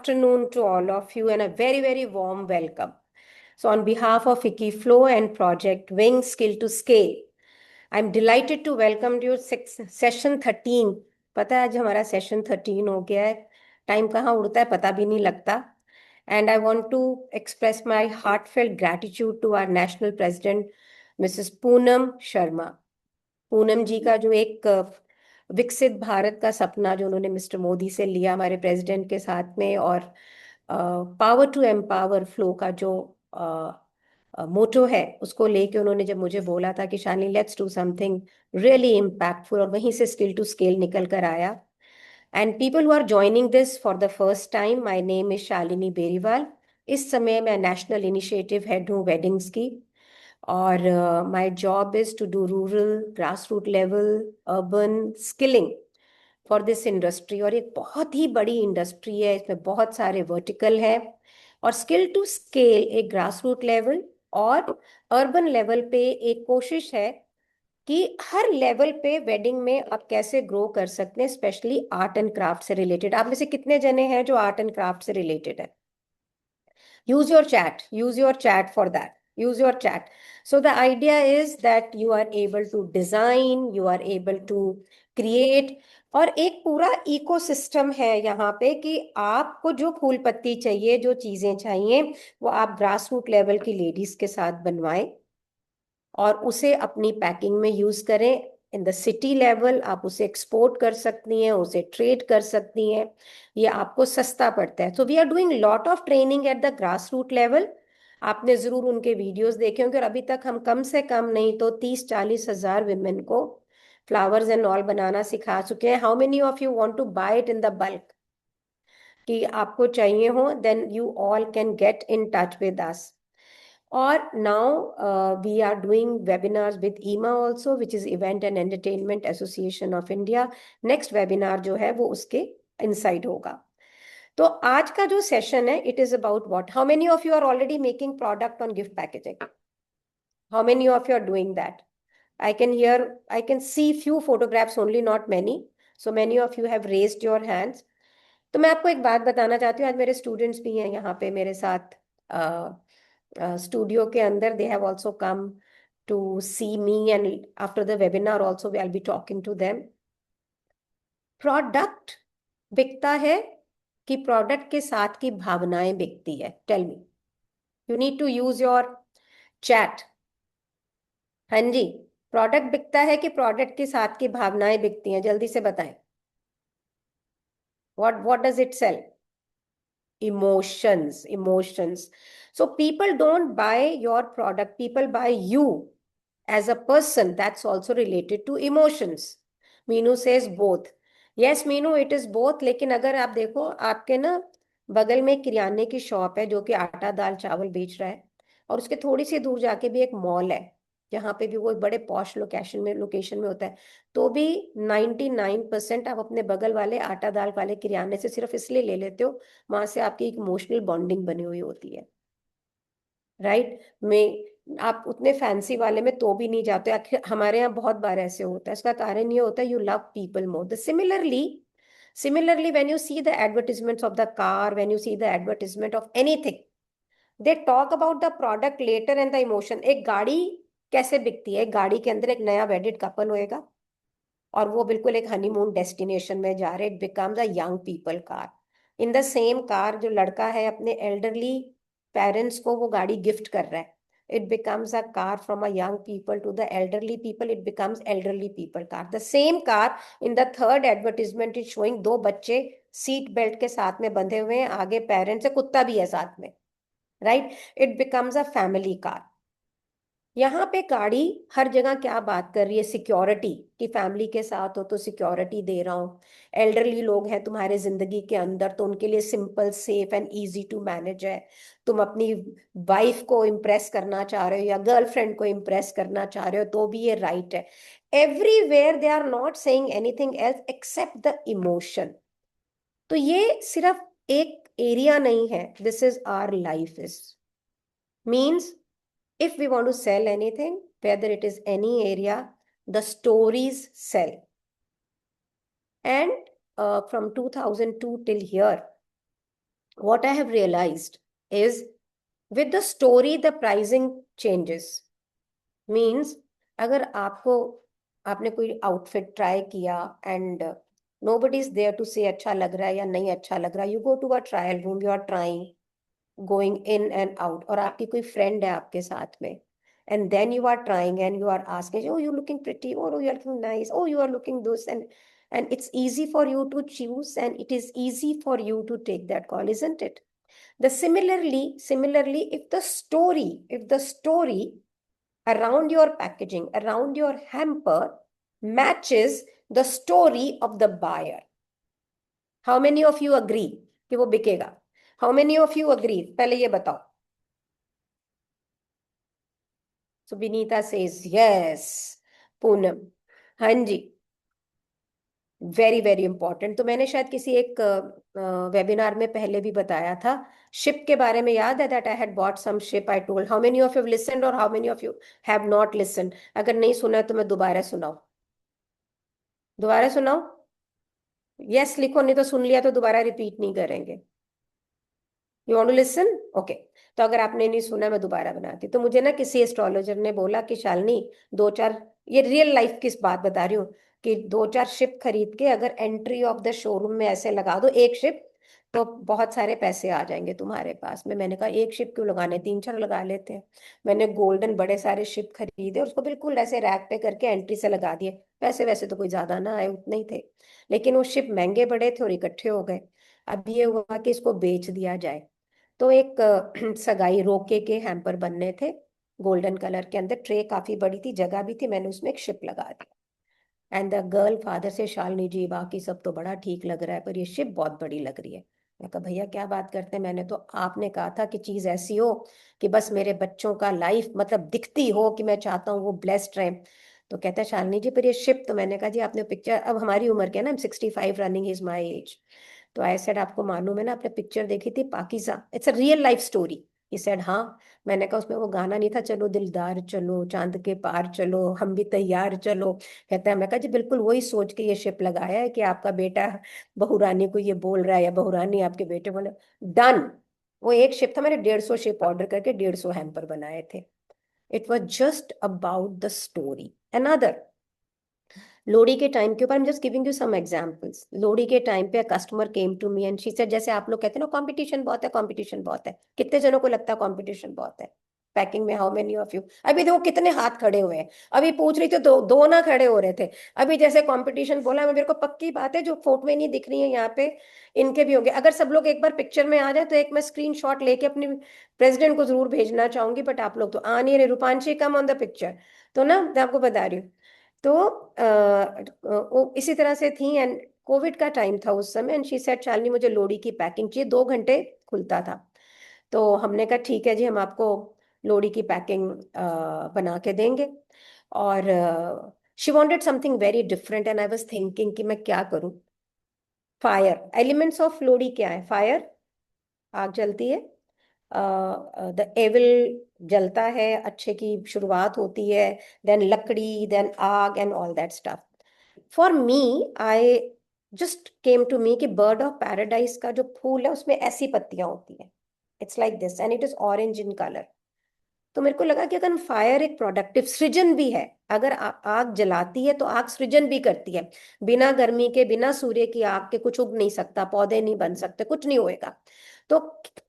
Afternoon to all of you and a very, very warm welcome. So, on behalf of Wikiflow and Project Wing Skill to Scale, I'm delighted to welcome you session 13. पता है आज हमारा session 13 हो गया है. Time कहाँ उड़ता है पता भी नहीं लगता. And I want to express my heartfelt gratitude to our national president, Mrs. Poonam Sharma. Poonam जी का जो एक विकसित भारत का सपना जो उन्होंने मिस्टर मोदी से लिया हमारे प्रेसिडेंट के साथ में, और पावर टू एम्पावर फ्लो का जो मोटो है उसको लेके उन्होंने जब मुझे बोला था कि Shalini let's do something really impactful, और वहीं से स्किल टू स्केल निकल कर आया. And people who are joining this for the first time, my name is Shalini Beriwal. इस समय मैं नेशनल इनिशिएटिव हेड हूँ वेडिंग्स की, और my job is to do rural grass root level urban skilling for this industry. और एक बहुत ही बड़ी इंडस्ट्री है, इसमें बहुत सारे वर्टिकल है. और स्किल टू स्केल एक ग्रास रूट लेवल और अर्बन लेवल पे एक कोशिश है कि हर लेवल पे वेडिंग में आप कैसे ग्रो कर सकते हैं, स्पेशली आर्ट एंड क्राफ्ट से रिलेटेड. आप में से कितने जने हैं जो आर्ट एंड क्राफ्ट से रिलेटेड है? Use your chat. Use your chat for that. Use your chat. So the idea is that you are able to design, you are able to create. और एक पूरा इकोसिस्टम है यहाँ पे कि आपको जो फूल पत्ती चाहिए, जो चीजें चाहिए, वो आप ग्रास रूट लेवल की लेडीज के साथ बनवाएं और उसे अपनी पैकिंग में यूज करें. इन द सिटी लेवल आप उसे एक्सपोर्ट कर सकती हैं, उसे ट्रेड कर सकती हैं, ये आपको सस्ता पड़ता है. So we are doing lot of training at the grass root level. आपने जरूर उनके वीडियोस देखे होंगे, और अभी तक हम कम से कम नहीं तो 30-40 हजार विमेन को फ्लावर्स एंड ऑल बनाना सिखा चुके हैं. How many of you want to buy it in the bulk? कि आपको चाहिए हो, then you all can get in touch with us. Or now we are doing webinars with EMA also, which is Event and Entertainment Association of India. Next webinar जो है वो उसके inside होगा. तो आज का जो सेशन है, it is about what? How many of you are already making product on gift packaging? How many of you are doing that? I can see few photographs only, not many. So many of you have raised your hands. तो मैं आपको एक बात बताना चाहती हूँ. आज मेरे स्टूडेंट्स भी हैं यहाँ पे मेरे साथ स्टूडियो के अंदर. They have also come to see me, and after the webinar also we will be talking to them. Product बिकता है कि प्रोडक्ट के साथ की भावनाएं बिकती है? Tell me. You need to use your chat. हाँ जी, प्रोडक्ट बिकता है कि प्रोडक्ट के साथ की भावनाएं बिकती हैं? जल्दी से बताएं. what does it sell? Emotions. So people don't buy your product, people buy you as a person. That's also related to emotions. Meenu says both. Yes Meenu, it is both. लेकिन अगर आप देखो, आपके ना बगल में एक किराने की शॉप है जो कि आटा दाल चावल बेच रहा है, और उसके थोड़ी सी दूर जाके भी एक मॉल है जहाँ पे भी वो एक बड़े पॉश लोकेशन में होता है, तो भी 99% आप अपने बगल वाले आटा दाल वाले किराने से सिर्फ इसलिए ले लेते हो, वहां से आपकी एक इमोशनल बॉन्डिंग बनी हुई होती है. राइट में आप उतने फैंसी वाले में तो भी नहीं जाते. आखिर हमारे यहाँ बहुत बार ऐसे होता है. इसका कारण ये होता है you love people more. The similarly when you see the advertisements of the car, when you see the advertisement of anything, they talk about the product later and the emotion. एक गाड़ी कैसे बिकती है? एक गाड़ी के अंदर एक नया वेडिड कपल होएगा और वो बिल्कुल एक हनीमून डेस्टिनेशन में जा रहे. It becomes a young people car. In the same car जो लड़का है अपने एल्डरली पेरेंट्स को वो गाड़ी गिफ्ट कर रहा है, it becomes a car from a young people to the elderly people. It becomes elderly people car. The same car in the third advertisement is showing दो बच्चे सीट बेल्ट के साथ में बंधे हुए हैं, आगे पेरेंट्स है, कुत्ता भी है साथ में. Right, it becomes a family car. यहाँ पे गाड़ी हर जगह क्या बात कर रही है? सिक्योरिटी की. फैमिली के साथ हो तो सिक्योरिटी दे रहा हूँ. एल्डरली लोग हैं तुम्हारे जिंदगी के अंदर तो उनके लिए simple safe and easy to manage है. तुम अपनी वाइफ को इम्प्रेस करना चाह रहे हो या गर्लफ्रेंड को इम्प्रेस करना चाह रहे हो तो भी ये राइट है. Everywhere they are not saying anything else except the emotion. तो ये सिर्फ एक एरिया नहीं है. This is our life. Is means if we want to sell anything, whether it is any area, the stories sell. And from 2002 till here, what I have realized is with the story the pricing changes. Means अगर आपने कोई outfit try किया and nobody is there to say अच्छा लग रहा है या नहीं अच्छा लग रहा है, you go to a trial room, you are trying, going in and out, और आपकी कोई फ्रेंड है आपके साथ में, and then you are trying and you are asking, oh you're looking pretty, oh you are looking nice, oh you are looking this, and it's easy for you to choose and it is easy for you to take that call, isn't it? The similarly, if the story around your packaging, around your hamper matches the story of the buyer, how many of you agree कि वो बिकेगा? How many of you agree? पहले ये बताओ. So Vinita says yes. Poonam, हाँ जी, very very important. तो मैंने शायद किसी एक वेबिनार में पहले भी बताया था शिप के बारे में, याद है? That I had bought some ship. I told, how many of you listened और how many of you have not listened? अगर नहीं सुना है तो मैं दोबारा सुनाऊं? दोबारा सुनाऊं? यस लिखो, नहीं तो सुन लिया तो दोबारा रिपीट नहीं करेंगे. You want to listen? Okay. तो अगर आपने नहीं सुना, मैं दोबारा बनाती. तो मुझे ना किसी एस्ट्रोलॉजर ने बोला कि शालिनी, दो चार, ये रियल लाइफ की बात बता रही हूँ, कि दो चार शिप खरीद के अगर एंट्री ऑफ द शोरूम में ऐसे लगा दो एक शिप, तो बहुत सारे पैसे आ जाएंगे तुम्हारे पास में. मैंने कहा एक शिप क्यों लगाने, तीन चार लगा लेते हैं. मैंने गोल्डन बड़े सारे शिप खरीदे और उसको बिल्कुल ऐसे रैक पे करके एंट्री से लगा दिए. पैसे वैसे तो कोई ज्यादा ना आए, उतने ही थे, लेकिन वो शिप महंगे बड़े थे और इकट्ठे हो गए. अब ये हुआ कि इसको बेच दिया जाए. तो एक सगाई रोके के हैम्पर बनने थे, गोल्डन कलर के अंदर, ट्रे काफी बड़ी थी, जगह भी थी, मैंने उसमें एक शिप लगा दी. एंड द गर्ल फादर से, शालिनी जी बाकी सब तो बड़ा ठीक लग रहा है पर ये शिप बहुत बड़ी लग रही है. मैं कहा भैया क्या बात करते हैं, मैंने तो आपने कहा था कि चीज ऐसी हो कि बस मेरे बच्चों का लाइफ मतलब दिखती हो कि मैं चाहता हूँ वो ब्लेस्ड रहे. तो कहता है शालिनी जी पर ये शिप, तो मैंने कहा जी आपने पिक्चर, अब हमारी उम्र क्या है ना, I'm 65 running, is my age. तो आई सेड आपको मालूम है ना, आपने पिक्चर देखी थी Pakeezah, it's a real life story. He said हाँ. मैंने कहा उसमें वो गाना नहीं था, चलो दिलदार चलो चांद के पार चलो हम भी तैयार चलो? कहता है, मैं कहा जी बिल्कुल वही सोच के ये शिप लगाया है कि आपका बेटा बहू रानी को ये बोल रहा है या बहू रानी आपके बेटे बोले. डन. वो एक शिप था, मैंने 150 शिप ऑर्डर करके 150 हैम्पर बनाए थे. It was just about the story. Another, Lohri के टाइम के ऊपर, I am just giving you some examples. Lohri के टाइम पे customer came to me and she said, जैसे आप लोग कहते हैं ना कंपटीशन बहुत है, कंपटीशन बहुत है, कितने जनों को लगता है कंपटीशन बहुत है पैकिंग में? How many of you? अभी देखो कितने हाथ खड़े हुए हैं. अभी पूछ रही थी दो दो ना खड़े हो रहे थे. अभी जैसे कंपटीशन बोला, मेरे को पक्की बात है जो फोटो में नहीं दिख रही है यहाँ पे, इनके भी होंगे. अगर सब लोग एक बार पिक्चर में आ जाए तो एक मैं स्क्रीन शॉट लेके अपनी प्रेसिडेंट को जरूर भेजना चाहूंगी, बट आप लोग तो आ नहीं रहे. Rupanshi come on the picture. तो ना मैं आपको बता रही हूँ. तो वो इसी तरह से थी एंड कोविड का टाइम था उस समय. एंड शी सेड, शालिनी मुझे लोहड़ी की पैकिंग चाहिए, 2 घंटे खुलता था. तो हमने कहा ठीक है जी, हम आपको लोहड़ी की पैकिंग बना के देंगे. और she wanted something very different and I was thinking कि मैं क्या करूं. फायर एलिमेंट्स ऑफ लोहड़ी क्या है? फायर, आग जलती है, द एविल जलता है, अच्छे की शुरुआत होती है, देन लकड़ी, देन आग and all that stuff. For me, I just came to me कि बर्ड ऑफ पैराडाइज का जो फूल है उसमें ऐसी पत्तियां होती है, it's like this and it is orange in colour. तो मेरे को लगा कि अगर फायर एक प्रोडक्टिव सृजन भी है, अगर आग जलाती है तो आग सृजन भी करती है. बिना गर्मी के, बिना सूर्य की आग के कुछ उग नहीं सकता, पौधे नहीं बन सकते, कुछ नहीं होएगा. तो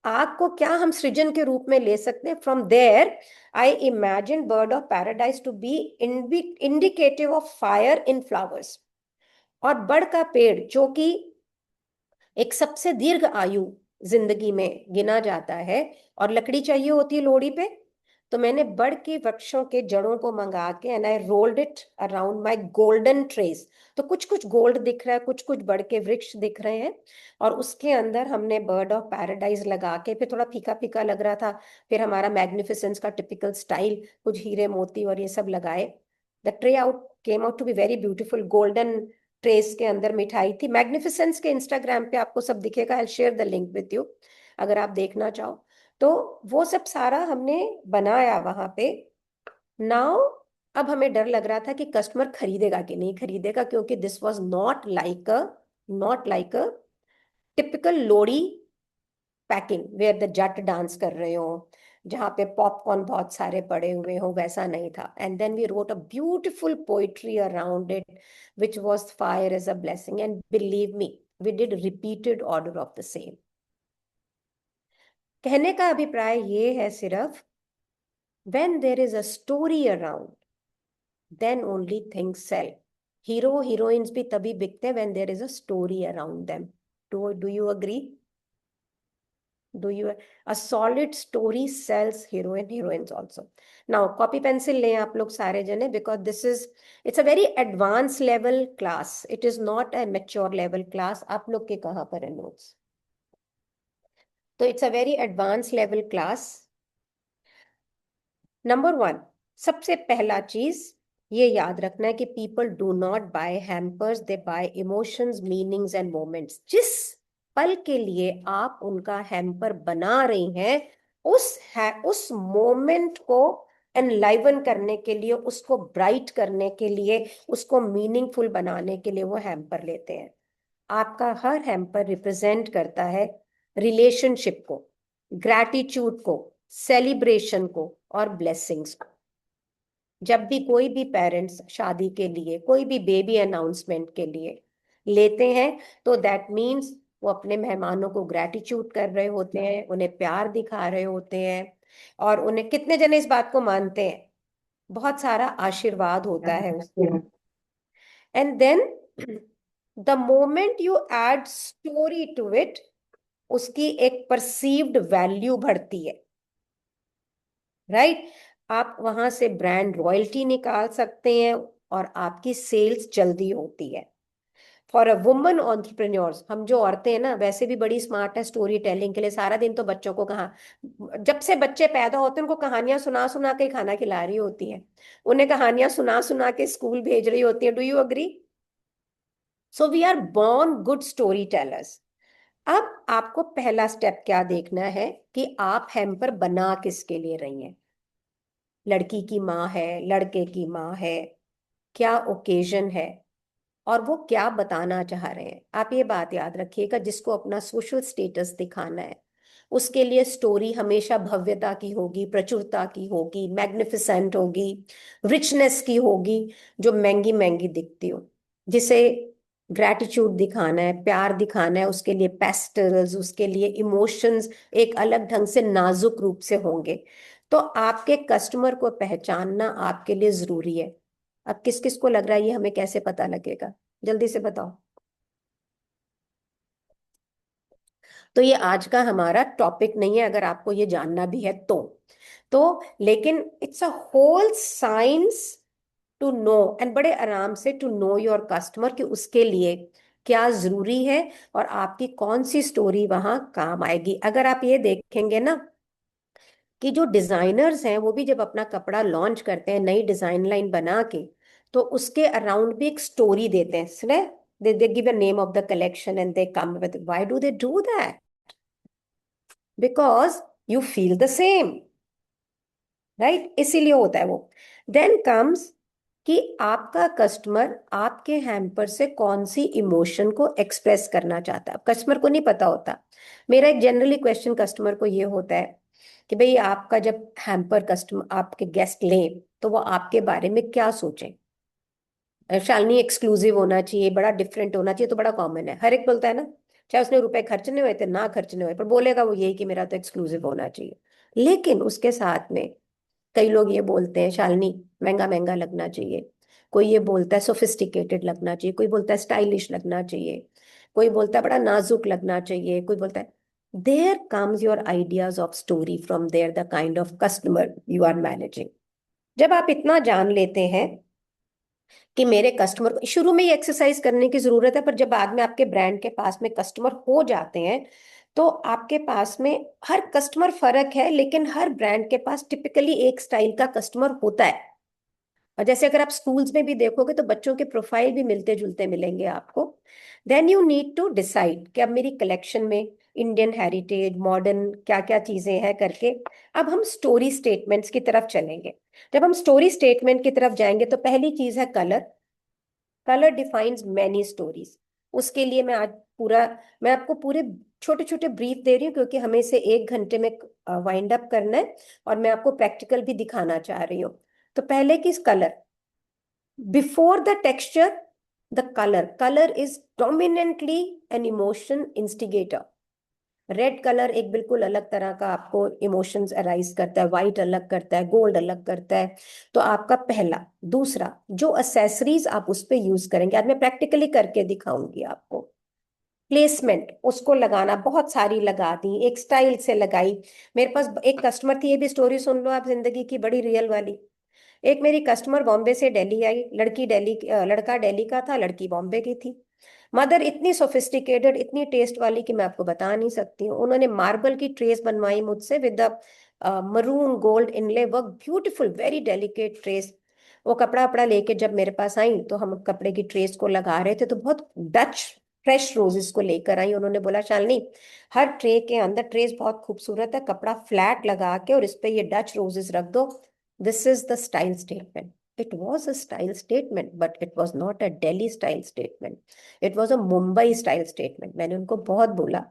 आग को क्या हम सृजन के रूप में ले सकते हैं? From there I imagine bird of paradise to be indicative of fire in flowers. और बड़ का पेड़ जो कि एक सबसे दीर्घ आयु जिंदगी में गिना जाता है, और लकड़ी चाहिए होती है लोहड़ी पे, तो मैंने बड़ के वृक्षों के जड़ों को मंगा के and I rolled it around my golden trace. तो कुछ कुछ गोल्ड दिख रहा है, कुछ कुछ बड़ के वृक्ष दिख रहे हैं, और उसके अंदर हमने बर्ड ऑफ पैराडाइज लगा के, फिर थोड़ा फीका फीका लग रहा था, फिर हमारा मैग्निफिसेंस का टिपिकल स्टाइल, कुछ हीरे मोती और ये सब लगाए. The tray out came out to be very beautiful. Golden trays के अंदर मिठाई थी. मैग्निफिसेंस के इंस्टाग्राम पे आपको सब दिखेगा, I share the link with you अगर आप देखना चाहो. तो वो सब सारा हमने बनाया वहां पे. नाउ अब हमें डर लग रहा था कि कस्टमर खरीदेगा कि नहीं खरीदेगा, क्योंकि this was not like a typical Lohri packing where the Jatt dance कर रहे हो, जहाँ पे पॉपकॉर्न बहुत सारे पड़े हुए हो, वैसा नहीं था. And then we wrote a beautiful poetry around it which was fire as a blessing, and believe me, we did repeated order of the same. कहने का अभिप्राय ये है सिर्फ, when there is a story around, then only things sell. Hero heroines भी तभी बिकते हैं when there is a story around them. Do you agree? Do you? A solid story sells hero and heroines also. Now copy pencil लें आप लोग सारे जने, because this is, it's a very advanced level class. It is not a mature level class. आप लोग के कहाँ पर है notes? तो it's a very advanced level class. Number 1, सबसे पहला चीज ये याद रखना है कि people do not buy hampers, they buy emotions, meanings and moments. जिस पल के लिए आप उनका हैम्पर बना रही हैं, उस मोमेंट को एनलाइवन करने के लिए, उसको ब्राइट करने के लिए, उसको मीनिंगफुल बनाने के लिए वो हैम्पर लेते हैं. आपका हर हैम्पर रिप्रेजेंट करता है रिलेशनशिप को, ग्रैटिट्यूड को, सेलिब्रेशन को और ब्लेसिंग्स को. जब भी कोई भी पेरेंट्स शादी के लिए, कोई भी बेबी अनाउंसमेंट के लिए लेते हैं, तो दैट मीन्स वो अपने मेहमानों को ग्रैटिट्यूड कर रहे होते हैं, उन्हें प्यार दिखा रहे होते हैं. और उन्हें, कितने जने इस बात को मानते हैं, बहुत सारा आशीर्वाद होता है उसके. And then the moment you add story to it, उसकी एक परसीव्ड वैल्यू बढ़ती है, राइट? आप वहां से ब्रांड रॉयल्टी निकाल सकते हैं और आपकी सेल्स जल्दी होती है. फॉर अ वुमन एंटरप्रेन्योर्स, हम जो औरतें हैं ना, वैसे भी बड़ी स्मार्ट है स्टोरी टेलिंग के लिए. सारा दिन तो बच्चों को जब से बच्चे पैदा होते हैं उनको कहानियां सुना सुना के खाना खिला रही होती है, उन्हें कहानियां सुना सुना के स्कूल भेज रही होती है. Do you agree? So we are born good story tellers. अब आपको पहला स्टेप क्या देखना है कि आप हैम्पर बना किसके लिए रही हैं. लड़की की माँ है, लड़के की माँ है, क्या ओकेजन है और वो क्या बताना चाह रहे हैं. आप ये बात याद रखिएगा, जिसको अपना सोशल स्टेटस दिखाना है, उसके लिए स्टोरी हमेशा भव्यता की होगी, प्रचुरता की होगी, मैग्निफिसेंट होगी, रिचनेस की होगी, जो महंगी महंगी दिखती हो. जिसे ग्रैटिट्यूड दिखाना है, प्यार दिखाना है, उसके लिए पेस्टल्स, उसके लिए इमोशंस एक अलग ढंग से नाजुक रूप से होंगे. तो आपके कस्टमर को पहचानना आपके लिए जरूरी है. अब किस किस को लग रहा है ये हमें कैसे पता लगेगा, जल्दी से बताओ. तो ये आज का हमारा टॉपिक नहीं है, अगर आपको ये जानना भी है तो लेकिन it's a whole science to know, and बड़े आराम से टू नो योर कस्टमर, कि उसके लिए क्या जरूरी है और आपकी कौन सी स्टोरी वहां काम आएगी. अगर आप ये देखेंगे ना कि जो डिजाइनर्स हैं वो भी जब अपना कपड़ा लॉन्च करते हैं नई डिजाइन लाइन बना के, तो उसके अराउंड भी एक स्टोरी देते हैं. सुने, they give a name of the collection and they come with it. Why do they do that? Because you feel the same, right? इसीलिए होता है वो. Then comes कि आपका कस्टमर आपके हैम्पर से कौन सी इमोशन को एक्सप्रेस करना चाहता है. कस्टमर को नहीं पता होता. मेरा एक जनरली क्वेश्चन कस्टमर को ये होता है कि भाई आपका जब हैम्पर कस्टमर आपके गेस्ट लें तो वो आपके बारे में क्या सोचें. शालिनी एक्सक्लूसिव होना चाहिए, बड़ा डिफरेंट होना चाहिए, तो बड़ा कॉमन है, हर एक बोलता है ना, चाहे उसने रुपए खर्चने हुए थे ना खर्चने हुए, पर बोलेगा वो यही कि मेरा तो एक्सक्लूसिव होना चाहिए. लेकिन उसके साथ में कई लोग ये बोलते हैं शालिनी महंगा महंगा लगना चाहिए, कोई ये बोलता है सोफिस्टिकेटेड लगना चाहिए, कोई बोलता है स्टाइलिश लगना चाहिए, कोई बोलता है बड़ा नाजुक लगना चाहिए, कोई बोलता है. There comes your ideas of story from there, the kind of customer you are managing. जब आप इतना जान लेते हैं कि मेरे कस्टमर को, शुरू में ये एक्सरसाइज करने की जरूरत है, पर जब बाद में आपके ब्रांड के पास में कस्टमर हो जाते हैं तो आपके पास में हर कस्टमर फर्क है, लेकिन हर ब्रांड के पास टिपिकली एक स्टाइल का कस्टमर होता है. और जैसे अगर आप स्कूल्स में भी देखोगे तो बच्चों के प्रोफाइल भी मिलते जुलते मिलेंगे आपको. Then you need to decide कि अब मेरी कलेक्शन में इंडियन हेरिटेज, मॉडर्न, क्या क्या चीजें हैं करके अब हम स्टोरी स्टेटमेंट्स की तरफ चलेंगे. जब हम स्टोरी स्टेटमेंट की तरफ जाएंगे तो पहली चीज है colour. Colour defines many stories. उसके लिए मैं आज पूरा, मैं आपको पूरे छोटे छोटे ब्रीफ दे रही हूँ क्योंकि हमें इसे 1 घंटे में वाइंड अप करना है और मैं आपको प्रैक्टिकल भी दिखाना चाह रही हूँ। तो पहले किस colour, before the texture, the colour is dominantly an emotion instigator. Red colour एक बिल्कुल अलग तरह का आपको इमोशंस अराइज करता है, व्हाइट अलग करता है, गोल्ड अलग करता है। तो आपका पहला, दूसरा, जो असेसरीज आप उस पे यूज करेंगे, आज मैं प्रैक्टिकली करके दिखाऊंगी आपको। प्लेसमेंट, उसको लगाना, बहुत सारी लगा दी, एक स्टाइल से लगाई। मेरे पास एक कस्टमर थी, ये भी स्टोरी सुन लो आप, जिंदगी की बड़ी रियल वाली। एक मेरी कस्टमर बॉम्बे से दिल्ली आई, लड़का दिल्ली का था, लड़की बॉम्बे की थी। मदर इतनी सोफिस्टिकेटेड, इतनी टेस्ट वाली कि मैं आपको बता नहीं सकती हूँ। उन्होंने मार्बल की ट्रेस बनवाई मुझसे with the maroon gold inlay work, beautiful very delicate trace. वो कपड़ा अपड़ा लेके जब मेरे पास आई तो हम कपड़े की ट्रेस को लगा रहे थे, तो बहुत डच फ्रेश रोजेस को लेकर आई। उन्होंने बोला शालिनी, हर ट्रे के अंदर, ट्रेस बहुत खूबसूरत है, कपड़ा फ्लैट लगा के और इस पे ये डच रोजेस रख दो, this is the style statement. It was a style statement, but it was not a Delhi style statement. It was a Mumbai style statement. मैंने उनको बहुत बोला,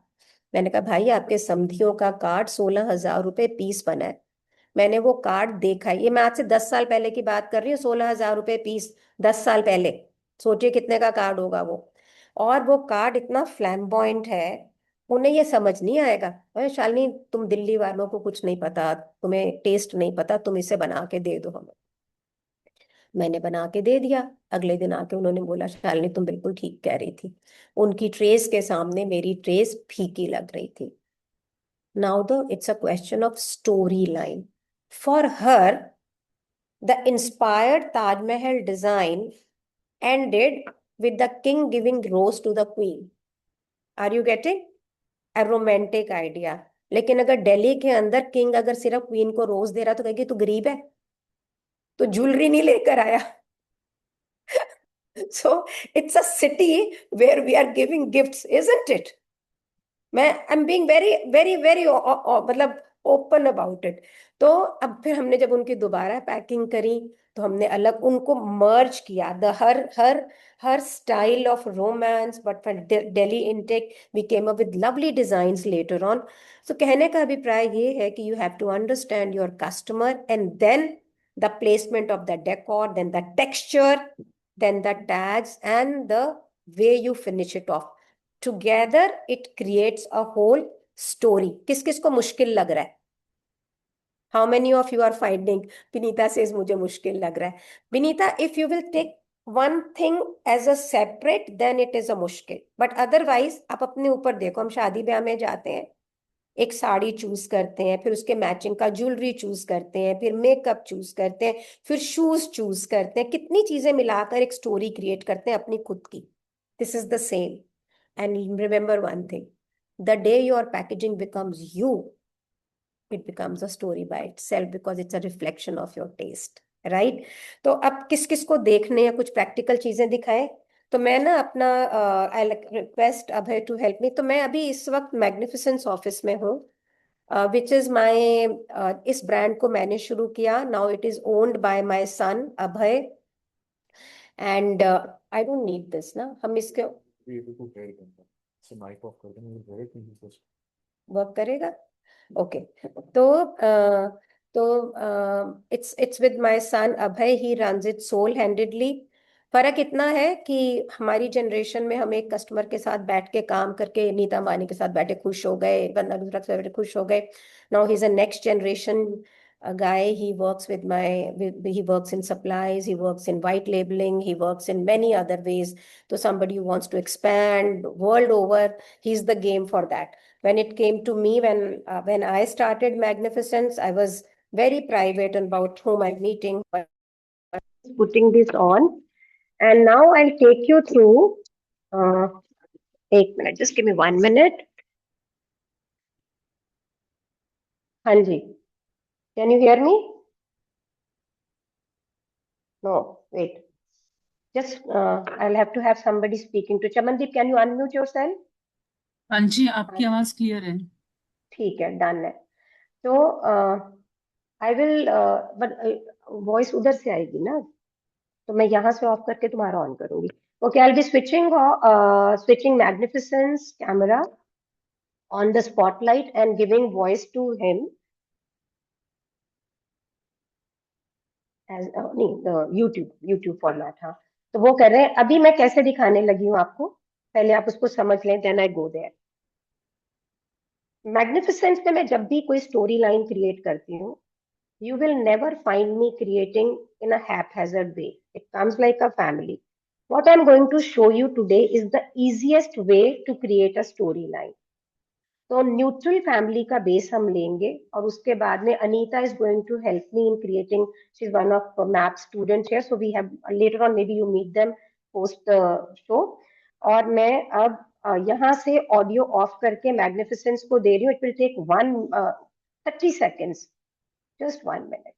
मैंने कहा भाई आपके समधियों का कार्ड 16,000 रुपए पीस बना है। मैंने वो कार्ड देखा है, ये मैं आज से 10 साल पहले की बात कर रही हूँ, 16,000 रुपए पीस, 10 साल पहले। सोचिए कितने का कार्ड होगा वो। और वो कार्ड इतना फ्लैम्बॉयंट है, उन्हें ये समझ नहीं आएगा, अरे शालिनी तुम दिल्ली वालों को कुछ नहीं पता, तुम्हें टेस्ट नहीं पता, तुम इसे बना के दे दो हमें। मैंने बना के दे दिया। अगले दिन आके उन्होंने बोला शालिनी तुम बिल्कुल ठीक कह रही थी, उनकी ट्रेस के सामने मेरी ट्रेस फीकी लग रही थी। Now the it's a question of story line. For her the inspired Taj Mahal design ended with the king giving rose to the queen. Are you getting? A romantic idea. लेकिन अगर दिल्ली के अंदर किंग अगर सिर्फ क्वीन को रोज दे रहा तो कहेगी तू गरीब है, तो ज्वेलरी नहीं लेकर आया। So it's a city where we are giving gifts, isn't it? मैं I am being very very very मतलब ओपन अबाउट इट। तो अब फिर हमने जब उनकी दोबारा पैकिंग करी तो हमने अलग उनको मर्ज किया, the her style of romance, but for Delhi intake we came up with lovely designs later on. So कहने का अभिप्राय ये है कि you have to understand your customer and then the placement of the decor, then the texture, then the tags and the way you finish it off. Together it creates a whole story. किस किस को मुश्किल लग रहा है? How many of you are finding? Vinita says मुझे मुश्किल लग रहा है। Vinita, if you will take one thing as a separate, then it is a मुश्किल, but otherwise आप अपने ऊपर देखो, हम शादी ब्याह में जाते हैं, एक साड़ी चूज करते हैं, फिर उसके मैचिंग का ज्वेलरी चूज करते हैं, फिर मेकअप चूज करते हैं, फिर शूज चूज करते हैं, कितनी चीजें मिलाकर एक स्टोरी क्रिएट करते हैं अपनी खुद की। This is the same, and remember one thing, the day your packaging becomes you, it becomes a story by itself because it's a reflection of your taste, right? तो अब किस किस को देखने या कुछ प्रैक्टिकल चीजें दिखाएं। तो मैं ना अपना I request Abhay to help me. तो मैं अभी इस वक्त मैग्निफिसेंस ऑफिस में हूँ, विच इज माय, इस ब्रांड को मैंने शुरू किया, now it is owned by my son Abhay, and I don't need this ना, हम इसके वर्क करेगा। ओके, तो it's with my son Abhay, he runs it sole handedly. फर्क इतना है कि हमारी जनरेशन में हम एक कस्टमर के साथ बैठ के काम करके नीता अंबानी के साथ बैठे खुश हो गए, वंदना गुजरात के साथ बैठे खुश हो गए। Now he is a next generation guy. He works with he works in supplies, he works in white labeling, he works in many other ways. So somebody who wants to expand world over, he's the game for that. When it came to me, when I started Magnificence, I was very private about whom I'm meeting, but putting this on, and now I'll take you through. Uh, 1 minute, just give me 1 minute. Hanji, can you hear me? No, wait. Just I'll have to have somebody speaking to. Chamandeep, can you unmute yourself? हाँ जी, आपकी आवाज clear है। ठीक है, done है। तो I will, but voice उधर से आएगी ना, तो मैं यहाँ से ऑफ करके तुम्हारा ऑन करूंगी। Okay, I will be switching magnificence camera on the spotlight and giving voice to him as नहीं YouTube format. हाँ, तो वो कर रहे हैं. अभी मैं कैसे दिखाने लगी हूँ आपको, पहले आप उसको समझ लें, then I go there. Magnificence में मैं जब भी कोई स्टोरी लाइन क्रिएट करती हूँ, you will never find me creating in a haphazard way. It comes like a family. What I'm going to show you today is the easiest way to create a storyline. तो neutral family का base हम लेंगे और उसके बाद में Anita is going to help me in creating. She is one of math student here, so we have later on maybe you meet them post the show. और मैं अब यहाँ से ऑडियो ऑफ करके मैग्निफिसेंस को दे रही हूँ. It will take 30 seconds, just 1 minute.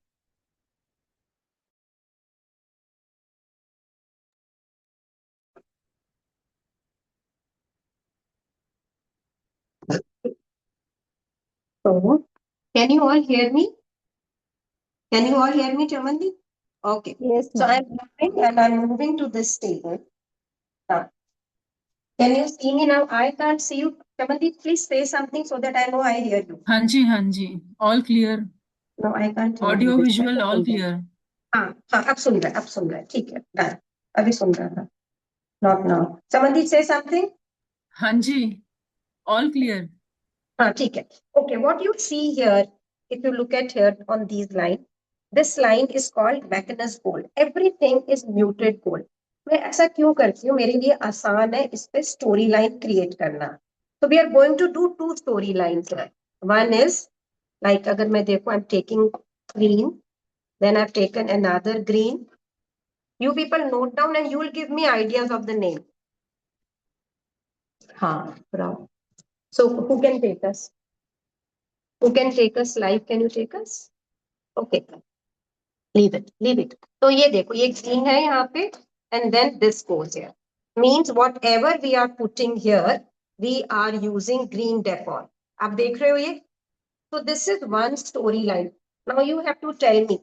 So, can you all hear me? Can you all hear me, Chamandi? Okay. Yes, So ma'am. I'm moving and I'm moving to this table. Now, can you see me now? I can't see you. Chamandi, please say something so that I know I hear you. हाँ जी, all clear. No, I can't hear Audio you. visual all clear. हाँ हाँ, अब सुन रहा है, ठीक है, done. अभी सुन रहा था. Not now. Chamandi, say something. हाँ जी, all clear. हाँ, ठीक है. Okay, what you see here, if you look at here on these lines, this line is called Magnus gold. Everything is muted gold. मैं ऐसा क्यों करती हूँ? मेरे लिए आसान है इस पे स्टोरी लाइन क्रिएट करना. So we are going to do 2 story lines here. One is like अगर मैं देखूँ, I'm taking green, then I've taken another green. You people note down and you will give me ideas of the name. हाँ, bravo. So who can take us? Who can take us live? Can you take us? Okay. Leave it. तो ये देखो, ये green है यहाँ पे, and then this goes here. Means whatever we are putting here, we are using green decor. आप देख रहे हो ये? So this is one storyline. Now you have to tell me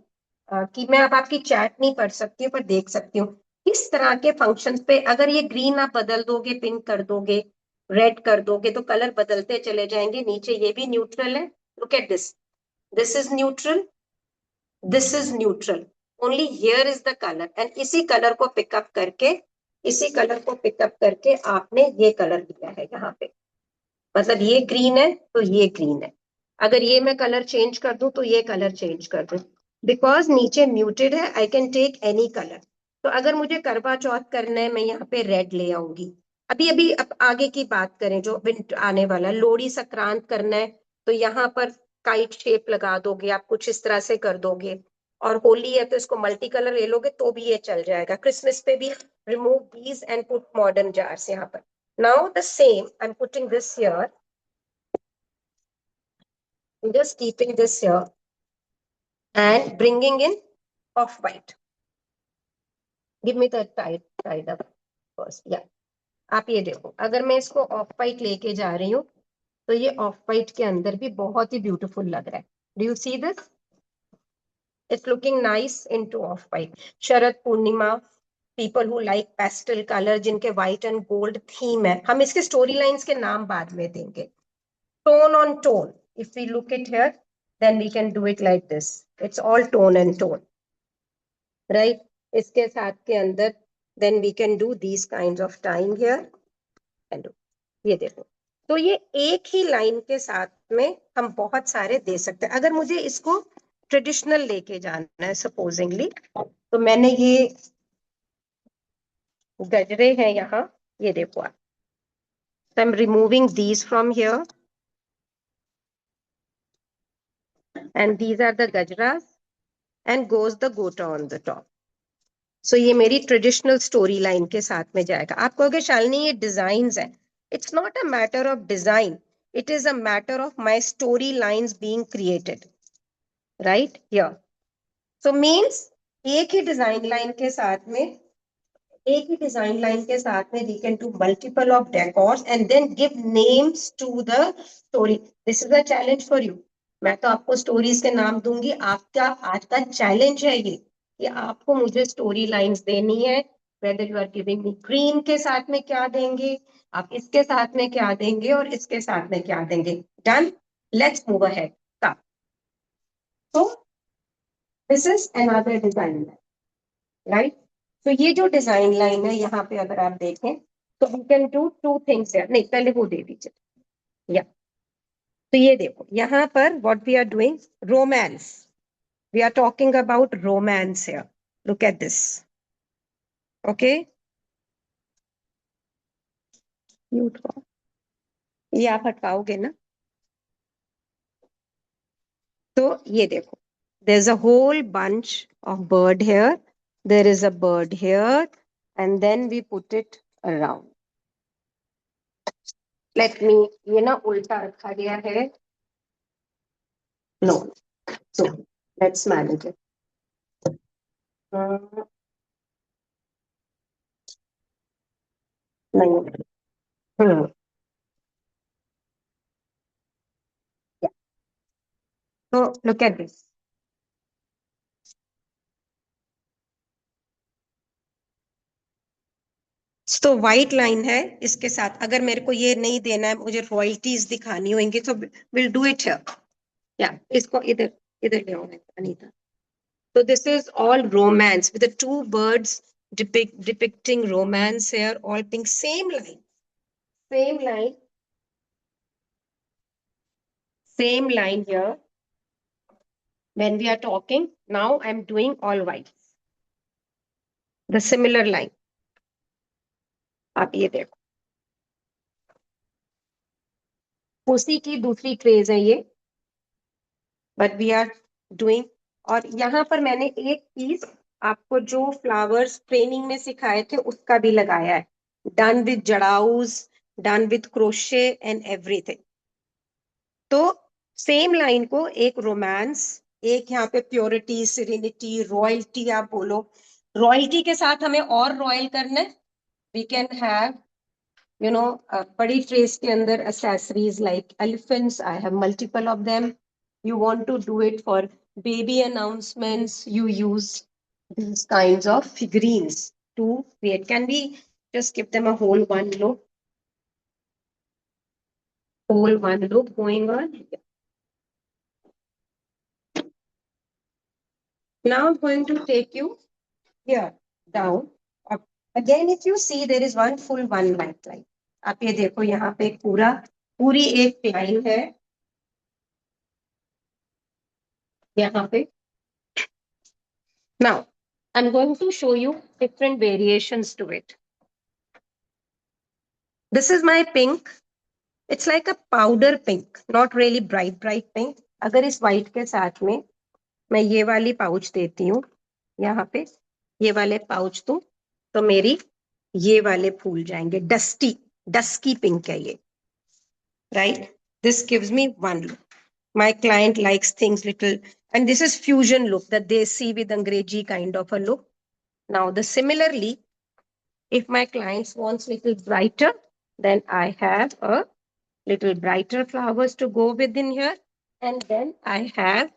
कि मैं अब आपकी चैट नहीं पढ़ सकती हूँ पर देख सकती हूँ. किस तरह के फंक्शंस पे अगर ये ग्रीन आप बदल दोगे, पिंक कर दोगे, रेड कर दोगे, तो कलर बदलते चले जाएंगे. नीचे ये भी न्यूट्रल है. Look at this. This is neutral. This is neutral. Only here is the color. And इसी कलर को पिकअप करके आपने ये कलर दिया है यहाँ पे. मतलब ये ग्रीन है तो ये ग्रीन है. अगर ये मैं कलर चेंज कर दूं तो ये कलर चेंज कर दूं. बिकॉज नीचे म्यूटेड है, I can take any colour. तो अगर मुझे करवा चौथ करना है, मैं यहाँ पे रेड ले आऊंगी. अभी अब आगे की बात करें जो विंटर आने वाला, लोहड़ी संक्रांत करना है तो यहाँ पर काइट शेप लगा दोगे आप, कुछ इस तरह से कर दोगे. और होली है तो इसको मल्टी कलर ले लोगे तो भी ये चल जाएगा. क्रिसमस पे भी remove these and put modern jars यहाँ पर. Now the same, I'm putting this here. I'm just keeping this here and bringing in off-white. Give me the tied up first. Yeah. आप ये देखो, अगर मैं इसको ऑफ वाइट लेके जा रही हूँ तो ये ऑफ वाइट के अंदर भी बहुत ही ब्यूटीफुल लग रहा है. Do you see this? It's looking nice into of white. Sharad Purnima, people who like pastel colour, जिनके व्हाइट एंड गोल्ड थीम है. हम इसके स्टोरी लाइंस के नाम बाद में देंगे. Tone on tone. If we look at here, then we can do it like this. It's all tone and tone, right? इसके साथ के अंदर then we can do these kinds of time here and do. ये देखो, तो ये एक ही line के साथ में हम बहुत सारे दे सकते हैं. अगर मुझे इसको ट्रेडिशनल लेके जाना है सपोजिंगली, तो मैंने ये गजरे हैं यहाँ, ये देखो आप. So I'm removing these from here. And these are the gajras and goes the gota on the top. So ये मेरी ट्रेडिशनल स्टोरी लाइन के साथ में जाएगा. आप कहोगे शालिनी ये डिजाइन्स हैं. It's not a matter of design, it is a matter of my story lines being created right here. So means एक ही डिजाइन लाइन के साथ में we can do multiple of decors and then give names to the story. This is a challenge for you. मैं तो आपको stories के नाम दूंगी. आपका आज का चैलेंज है ये कि आपको मुझे स्टोरी लाइंस देनी है whether you are giving me green के साथ में क्या देंगे, आप इसके साथ में क्या देंगे और इसके साथ में क्या देंगे. Done. Let's move ahead. Come. So this is another design line, right? So ये जो design line है यहाँ पे अगर आप देखें तो we can do two things here. नहीं पहले वो दे दीजिए. Yeah. तो ये देखो यहाँ पर what we are doing, romance. We are talking about romance here. Look at this. Okay. Mute हुआ. ये आप हटवाओगे ना. तो ये देखो, there's a whole bunch of bird here. There is a bird here, and then we put it around. Let me, ये ना उल्टा रखा गया है. No. So let's manage it. नहीं. Yeah. So look at this. तो व्हाइट लाइन है इसके साथ. अगर मेरे को ये नहीं देना है, मुझे रॉयल्टीज दिखानी होंगी, तो विल डू इट हियर. या इसको इधर इधर ले आओ Anita. So this is all romance with the two birds depicting romance here, all pink, same line, same line here. When we are talking, now I'm doing all white. The similar line. आप ये देखो. उसी की दूसरी craze है ये. But we are doing. और यहाँ पर मैंने एक पीस आपको जो फ्लावर्स ट्रेनिंग में सिखाए थे उसका भी लगाया है. Done with जड़ाउज, done with crochet and everything. तो सेम लाइन को एक रोमांस, एक यहाँ पे प्योरिटी, सिरेनिटी, रॉयल्टी आप बोलो. रॉयल्टी के साथ हमें और रॉयल करना है. वी कैन हैव बड़ी ट्रेस के अंदर accessories like elephants. I have multiple of them. You want to do it for baby announcements, you use these kinds of figurines to create. Can we just give them a whole one look going on? Now I'm going to take you here down. Up. Again, if you see, there is one full one line. आप ये देखो यहाँ पे पूरी एक line है यहाँ पे. Now I'm going to show you different variations to it. This is my pink. It's like a powder pink, not really bright pink. अगर इस white के साथ में मैं ये वाली पाउच देती हूँ यहाँ पे, ये वाले पाउच दूं तो मेरी ये वाले फूल जाएंगे. डस्की पिंक है ये, right? This gives me one look. My client likes things little, and this is fusion look, that they see with Angreji kind of a look. Now, similarly, if my clients wants little brighter, then I have a little brighter flowers to go within here, and then I have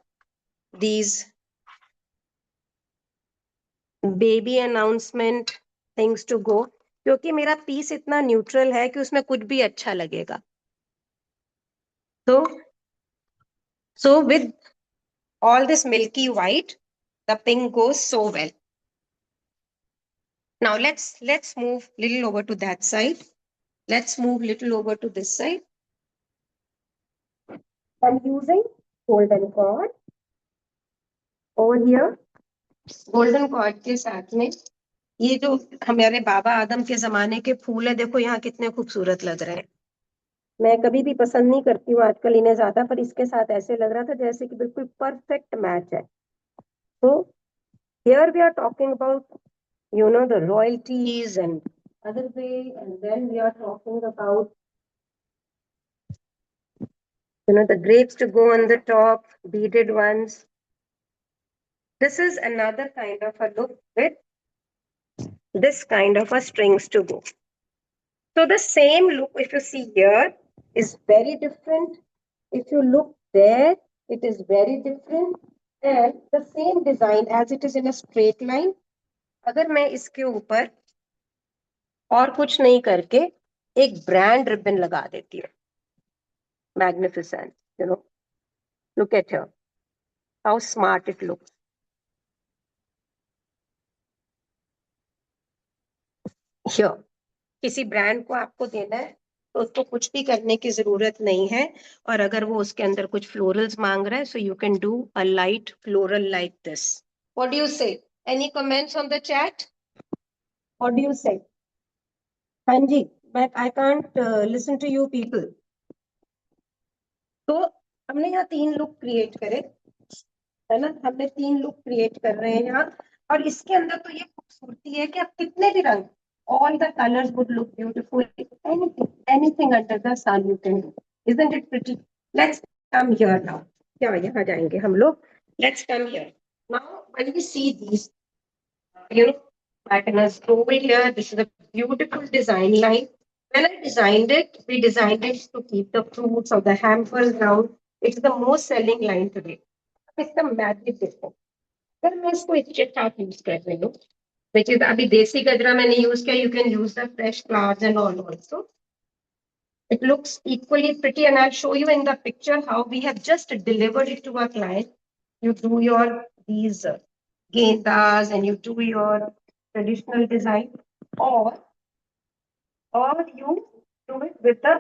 these baby announcement things to go. क्योंकि मेरा piece इतना neutral है कि उसमें कुछ भी अच्छा लगेगा. So with all this milky white, the pink goes so well. Now let's move little over to that side. Let's move little over to this side. I'm using golden cord over here. Golden cord के साथ में ये जो हमारे बाबा आदम के जमाने के फूल है, देखो यहाँ कितने खूबसूरत लग रहे हैं. मैं कभी भी पसंद नहीं करती हूँ आजकल इन्हें ज्यादा, पर इसके साथ ऐसे लग रहा था जैसे कि बिल्कुल परफेक्ट मैच है. So here we are talking about the royalties and other way, and then we are talking about the grapes to go on the top, beaded ones. This is another kind of a look with this kind of a strings to go. So the same look, if you see here, is very different. If you look there, it is very different. And the same design as it is in a straight line. अगर मैं इसके ऊपर और कुछ नहीं करके एक brand ribbon लगा देती हूँ। Magnificent, you know, look at here, how smart it looks. Here, किसी ब्रांड को आपको देना है तो उसको कुछ भी करने की जरूरत नहीं है। और अगर वो उसके अंदर कुछ फ्लोरल्स मांग रहा है, so you can do a light floral like this. What do you say? Any comments on the chat? What do you say? हाँ जी, but I can't listen to you people. तो हमने यहाँ 3 लुक क्रिएट करे, है ना? हमने 3 look create कर रहे हैं यहाँ। और इसके अंदर तो ये खूबसूरती है कि आप कितने भी रंग, all the colors would look beautiful. Anything under the sun you can do. Isn't it pretty? Let's come here now. क्या यहाँ जाएंगे हम लोग? Let's come here. Now, when we see these, you know, patterns over here, this is a beautiful design line. When I designed it, we designed it to keep the fruits or the hampers down. It's the most selling line today. इसका magic देखो, अगर मैं इसको इचेट type use कर रही हूँ, which is अभी देसी गजरा मैंने यूज किया, you can use the fresh flowers and all also. It looks equally pretty, and I'll show you in the picture how we have just delivered it to our client. You do your these gendas and you do your traditional design, or you do it with the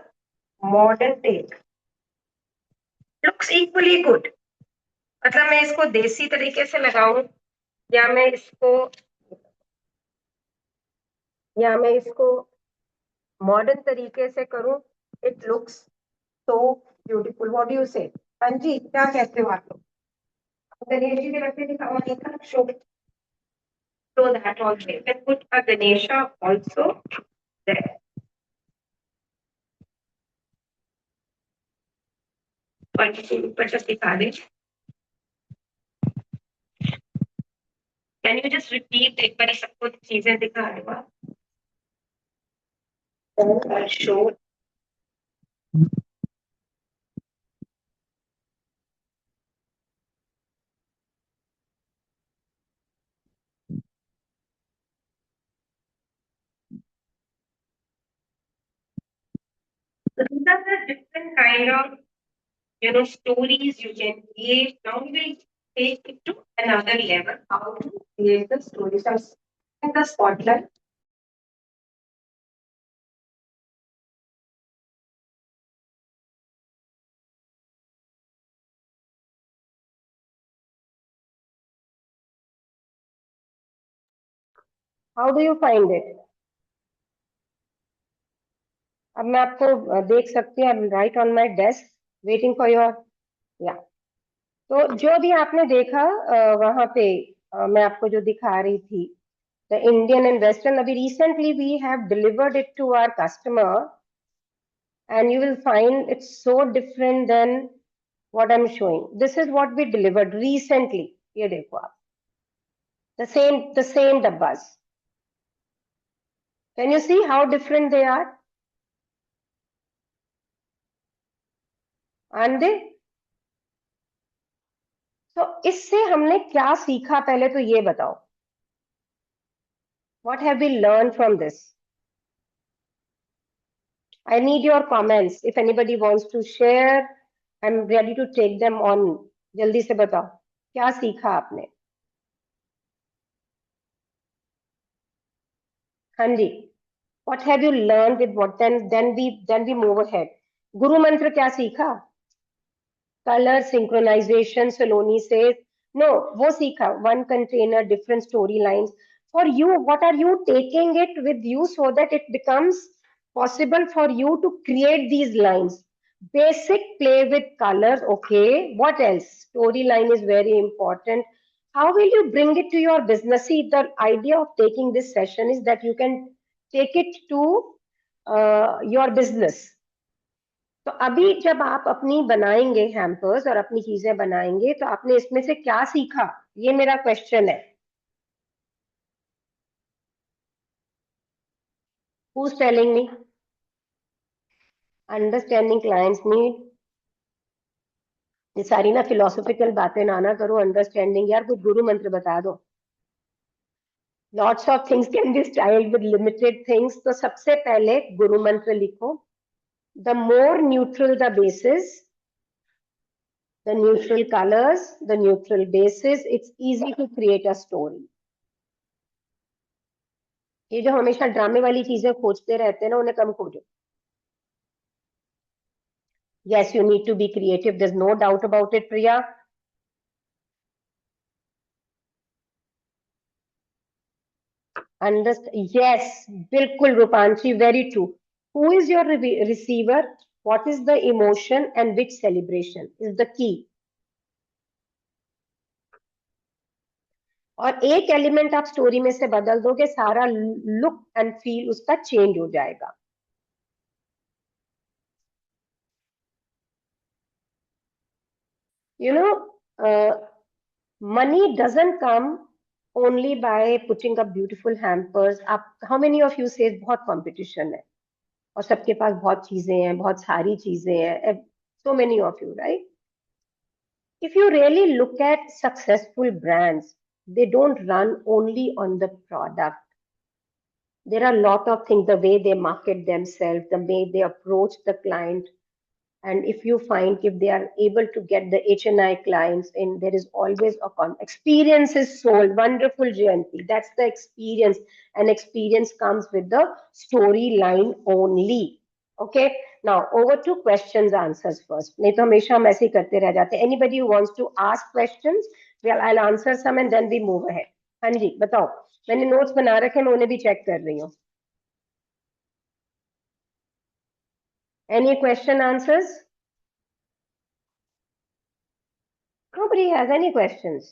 modern take. Looks equally good. मतलब मैं इसको देसी तरीके से लगाऊं या मैं इसको मॉडर्न तरीके से करूं, it looks so beautiful. What do you say? हाँ जी, क्या कहते हो आप लोग? गणेश जी के रखे दिखाओ, देखा, show that also. You can put a Ganesha also there. और किसी ऊपर से दिखा दे। Can you just repeat एक बार सबको चीजें दिखा दो आप? I'll show. So these are the different kind of, you know, stories you can create. Now we will take it to another level. How to create the stories? So in the spotlight. How do you find it? अब मैं आपको देख सकती हूँ, right on my desk waiting for your, या। तो जो भी आपने देखा वहां पे मैं आपको जो दिखा रही थी, द इंडियन एंड वेस्टर्न, अभी recently we have delivered it to our customer, and you will find it's so different than what I am showing. This is what we delivered recently. ये देखो आप, the same dabbas. Can you see how different they are? Are they? तो इससे हमने क्या सीखा, पहले तो ये बताओ. What have we learned from this? I need your comments. If anybody wants to share, I'm ready to take them on. जल्दी से बताओ, क्या सीखा आपने? हाँ जी. What have you learned with what? Then we move ahead. गुरु मंत्र क्या सीखा? Color synchronization. Saloni says no. वो सीखा. One container, different storylines. For you, what are you taking it with you so that it becomes possible for you to create these lines? Basic play with colors. Okay. What else? Storyline is very important. How will you bring it to your business? See, the idea of taking this session is that you can take it to your business. तो अभी जब आप अपनी बनाएंगे hampers और अपनी चीजें बनाएंगे, तो आपने इसमें से क्या सीखा? ये मेरा क्वेश्चन है. Who's telling me? Understanding clients need. ये सारी ना फिलोसॉफिकल बातें ना करो. अंडरस्टैंडिंग, यार कुछ गुरु मंत्र बता दो. Lots of things can be styled with limited things. तो सबसे पहले गुरु मंत्र लिखो. The more neutral the basis, the neutral colors, the neutral basis, it's easy to create a story. ये जो हमेशा ड्रामे वाली चीजें खोजते रहते हैं ना, उन्हें कम खोजो. Yes, you need to be creative. There's no doubt about it, Priya. Yes, bilkul, Rupanshi, very true. Who is your receiver? What is the emotion and which celebration is the key? और एक element आप story में से बदल दोगे, सारा look and feel उसका change हो जाएगा. You know, money doesn't come only by putting up beautiful hampers. आप, how many of you say बहुत competition है और सबके पास बहुत चीजें हैं, बहुत सारी चीजें हैं. So many of you, right? If you really look at successful brands, they don't run only on the product. There are a lot of things, the way they market themselves, the way they approach the client. And if you find if they are able to get the HNI clients in, there is always a experience is sold. Wonderful, Jayanti. That's the experience. And experience comes with the storyline only. Okay. Now over to questions answers first. नहीं तो हमेशा हम ऐसे ही करते रह जाते. Anybody who wants to ask questions, well, I'll answer some and then we move ahead. हाँ जी, बताओ. मैंने नोट्स बना रखे हैं, मैं उन्हें भी चेक कर रही हूँ. Any question answers? Nobody has any questions.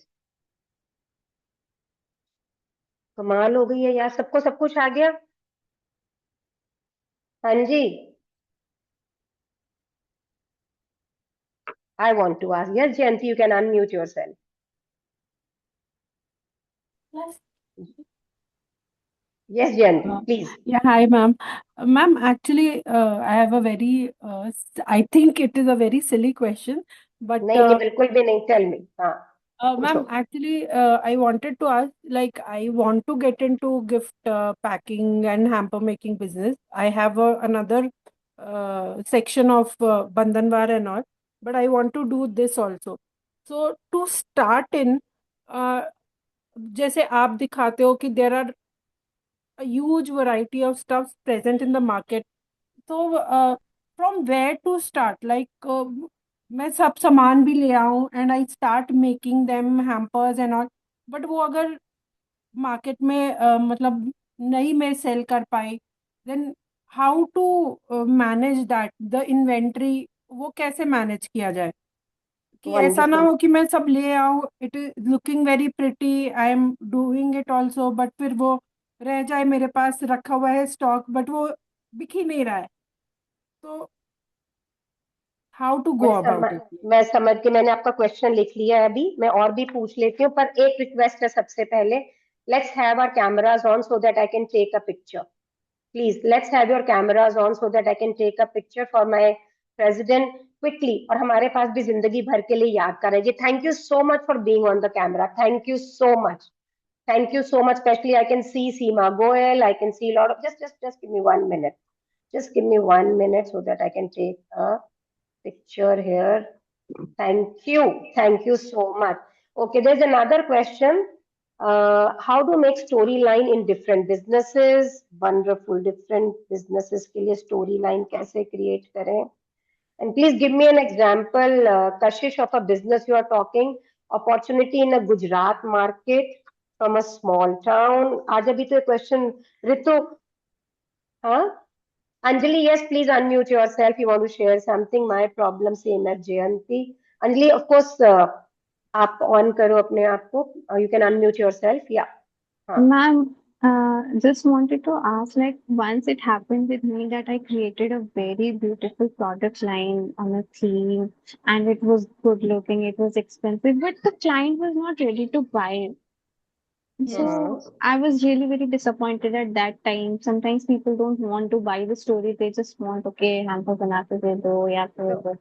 कमाल हो गई है यार, सबको सब कुछ आ गया. हाँ जी. I want to ask. Yes, Jayanti, you can unmute yourself. Yes. Yes, Jayanti, please. Yeah, hi, ma'am. Ma'am, actually, I have a very, I think it is a very silly question, but नहीं जी, बिल्कुल भी नहीं. Tell me. हाँ, ma'am, पूछो. actually, I wanted to ask, like, I want to get into gift packing and hamper making business. I have another section of Bandhanwar and all, but I want to do this also. So, to start in, uh, जैसे आप दिखाते हो कि there are a huge variety of stuff present in the market. So, from where to start? Like, मैं सब सामान भी ले आऊं and I start making them hampers and all. But वो अगर market में मतलब नहीं मैं sell कर पाए, then how to manage that? The inventory वो कैसे manage किया जाए? कि ऐसा ना Wonderful. हो कि मैं सब ले आऊं, it is looking very pretty, I am doing it also, but फिर वो रह जाए मेरे पास रखा हुआ है स्टॉक, बट वो बिक ही नहीं रहा है. तो how to go about it? मैं समझ के मैंने आपका क्वेश्चन लिख लिया है. अभी मैं और भी पूछ लेती हूँ, पर एक रिक्वेस्ट है सबसे पहले. Let's have our cameras on so that I can take a picture. Please let's have your cameras on so that I can take a picture for my president quickly. और हमारे पास भी जिंदगी भर के लिए याद करेंगे. Thank you so much for being on the camera. Thank you so much. Thank you so much. Especially, I can see Seema Goel. I can see a lot of. Just give me 1 minute. Just give me 1 minute so that I can take a picture here. Thank you. Thank you so much. Okay, there's another question. How to make storyline in different businesses? Wonderful. Different businesses के लिए storyline कैसे create करें? And please give me an example, Kashish, of a business you are talking. Opportunity in a Gujarat market from a small town. आज अभी तो question. Ritu, huh? Anjali, yes, please unmute yourself. You want to share something? My problem same as Jayanti. Anjali, of course, आप on करो अपने आप को. You can unmute yourself. Yeah. हाँ. Ma'am, just wanted to ask, like, once it happened with me that I created a very beautiful product line on a theme, and it was good looking, it was expensive, but the client was not ready to buy it. Hmm. So I was really very disappointed at that time. Sometimes people don't want to buy the story, they just want, okay, हमको बना के दे दो या फिर.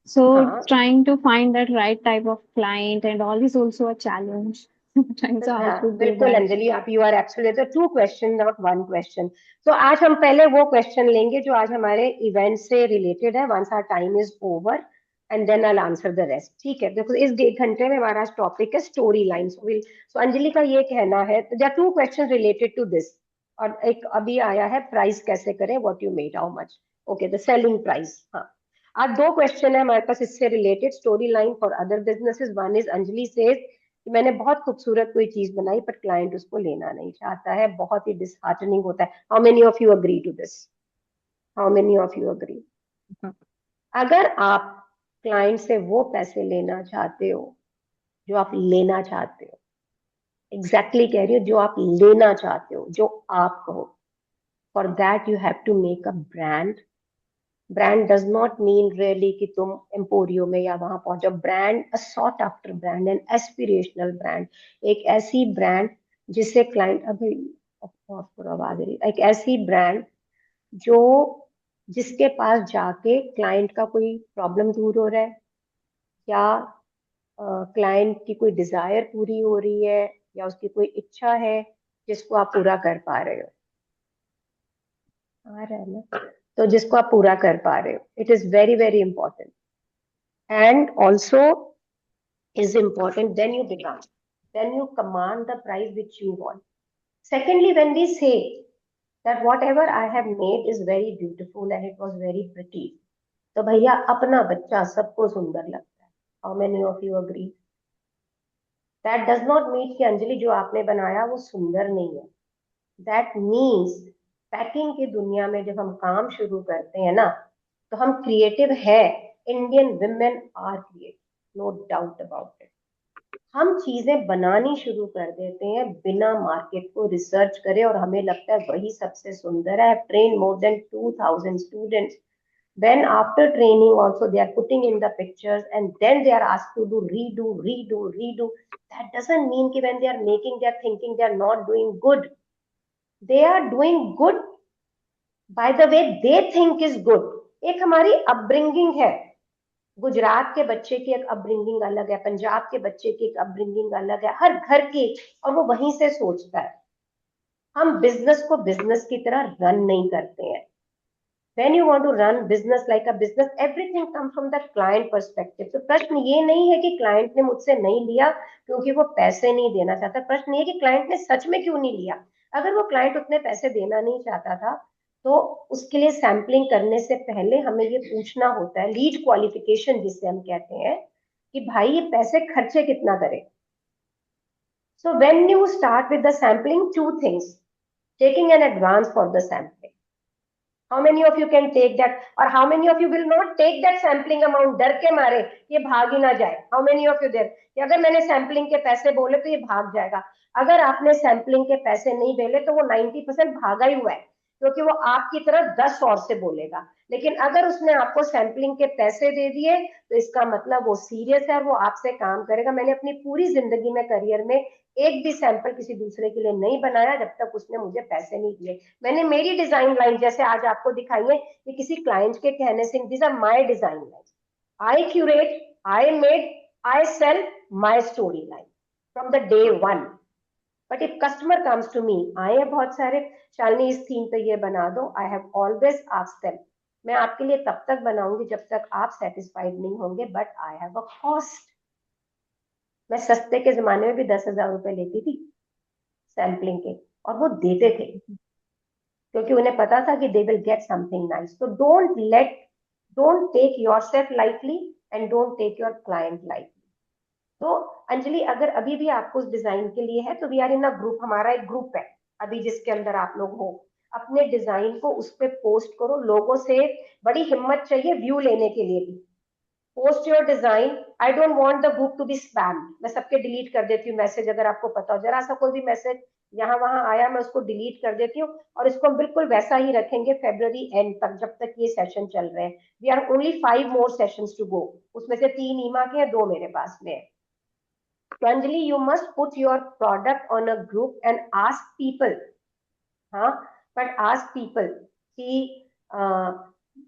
So हाँ. trying to find that right type of client and all is also a challenge. trying so hard हाँ to do बिल्कुल that. Anjali, आप you are absolute, two question not one question. तो आज हम पहले वो क्वेश्चन लेंगे जो आज हमारे इवेंट से रिलेटेड है, once our time is over and then I answer the rest. ठीक है, देखो इस 1 घंटे में हमारा टॉपिक है स्टोरी लाइन। सो अंजलि का ये कहना है, there are 2 question related to this, और एक अभी आया है प्राइस कैसे करें, what you made, how much, okay the selling price. हाँ, आज 2 क्वेश्चन है हमारे पास इससे रिलेटेड, story line for other businesses. One is Anjali says कि मैंने बहुत खूबसूरत कोई चीज बनाई पर क्लाइंट उसको लेना नहीं चाहता है, बहुत ही डिसहार्टनिंग होता है। How many of you agree to this? How many of you agree? अगर आप क्लाइंट से वो पैसे लेना चाहते हो जो आप लेना चाहते हो, एग्जैक्टली कह रही हो, जो आप लेना चाहते हो, जो आप कहो, for that you have to make a brand. Brand does not mean really कि तुम एम्पोरियो में या वहां पहुंचो। Brand, a sought after brand, an aspirational brand, एक ऐसी ब्रांड जिससे क्लाइंट, अभी आवाज रही, एक ऐसी ब्रांड जो, जिसके पास जाके क्लाइंट का कोई प्रॉब्लम दूर हो रहा है, या क्लाइंट की कोई डिजायर पूरी हो रही है, या उसकी कोई इच्छा है जिसको आप पूरा कर पा रहे हो। आ रहा है ना? तो जिसको आप पूरा कर पा रहे हो, it is very very important, and also is important, then you become, then you command the price which you want. Secondly, when we say that whatever I have made is very beautiful and it was very pretty, तो भैया अपना बच्चा सबको सुंदर लगता है। How many of you agree? That does not mean कि अंजलि जो आपने बनाया वो सुंदर नहीं है। That means पैकिंग की दुनिया में जब हम काम शुरू करते हैं ना, तो हम क्रिएटिव है। Indian women are creative, no doubt about it. हम चीजें बनानी शुरू कर देते हैं बिना मार्केट को रिसर्च करे, और हमें लगता है वही सबसे सुंदर है। Train more than 2000 students, when after training also they are putting in the pictures and then they are asked to do redo. That doesn't mean कि when they are making, they are thinking they are not doing good. They are doing good by the way they think is good. एक हमारी upbringing है। गुजरात के बच्चे की एक upbringing अलग है, पंजाब के बच्चे की एक अपब्रिंगिंग अलग है, हर घर की, और वो वहीं से सोचता है। हम बिजनेस को बिजनेस की तरह रन नहीं करते हैं। When you want to run business like a business, everything comes from the client perspective. तो प्रश्न ये नहीं है कि क्लाइंट ने मुझसे नहीं लिया क्योंकि वो पैसे नहीं देना चाहता। प्रश्न ये है कि क्लाइंट ने सच में क्यों नहीं लिया। अगर वो क्लाइंट उतने पैसे देना नहीं चाहता था, तो उसके लिए सैम्पलिंग करने से पहले हमें ये पूछना होता है, लीड क्वालिफिकेशन जिसे हम कहते हैं, कि भाई ये पैसे खर्चे कितना करे। So when you start with the sampling, 2 things, taking an advance for the sampling. How many of you can take that, और how many of you will not take that sampling amount, डर के मारे ये भाग ही ना जाए? How many of you there कि अगर मैंने सैम्पलिंग के पैसे बोले तो ये भाग जाएगा? अगर आपने सैम्पलिंग के पैसे नहीं बोले तो वो 90% भागा ही हुआ है, क्योंकि वो आपकी तरह 10 और से बोलेगा। लेकिन अगर उसने आपको सैम्पलिंग के पैसे दे दिए तो इसका मतलब वो सीरियस है और वो आपसे काम करेगा। मैंने अपनी पूरी जिंदगी में, करियर में, एक भी सैंपल किसी दूसरे के लिए नहीं बनाया जब तक उसने मुझे पैसे नहीं दिए। मैंने मेरी डिजाइन लाइन जैसे आज आपको दिखाई है, ये किसी क्लाइंट के कहने से, this are my design line. I curate, I made, I sell my story line from the day one. But if customer comes to me, आए हैं बहुत सारे, शालिनी इस थीम पे ये बना दो, I have always asked them, मैं आपके लिए तब तक बनाऊंगी जब तक आप सेटिस्फाइड नहीं होंगे, but I have a cost. मैं सस्ते के जमाने में भी 10,000 रुपए लेती थी सैम्पलिंग के, और वो देते थे क्योंकि उन्हें पता था कि they will get something nice. तो don't take yourself lightly and don't take your client lightly. तो अंजलि, अगर अभी भी आपको उस डिजाइन के लिए है तो we are in a group, हमारा एक ग्रुप है अभी जिसके अंदर आप लोग हो। अपने डिजाइन को उस पर पोस्ट करो, लोगों से बड़ी हिम्मत चाहिए व्यू लेने के लिए भी। Post your design. I don't want the group to be spam. मैं सबके डिलीट कर देती हूँ मैसेज, अगर आपको पता हो, जरा सा कोई भी मैसेज यहाँ वहां आया मैं उसको डिलीट कर देती हूँ, और इसको हम बिल्कुल वैसा ही रखेंगे फरवरी एंड तक, जब तक ये सेशन चल रहे हैं। We are only 5 more sessions to go, उसमें से 3 ईमा के हैं, 2 मेरे पास में है। तो Anjali, you must put your product on a group and ask people, हाँ, बट आस्क पीपल कि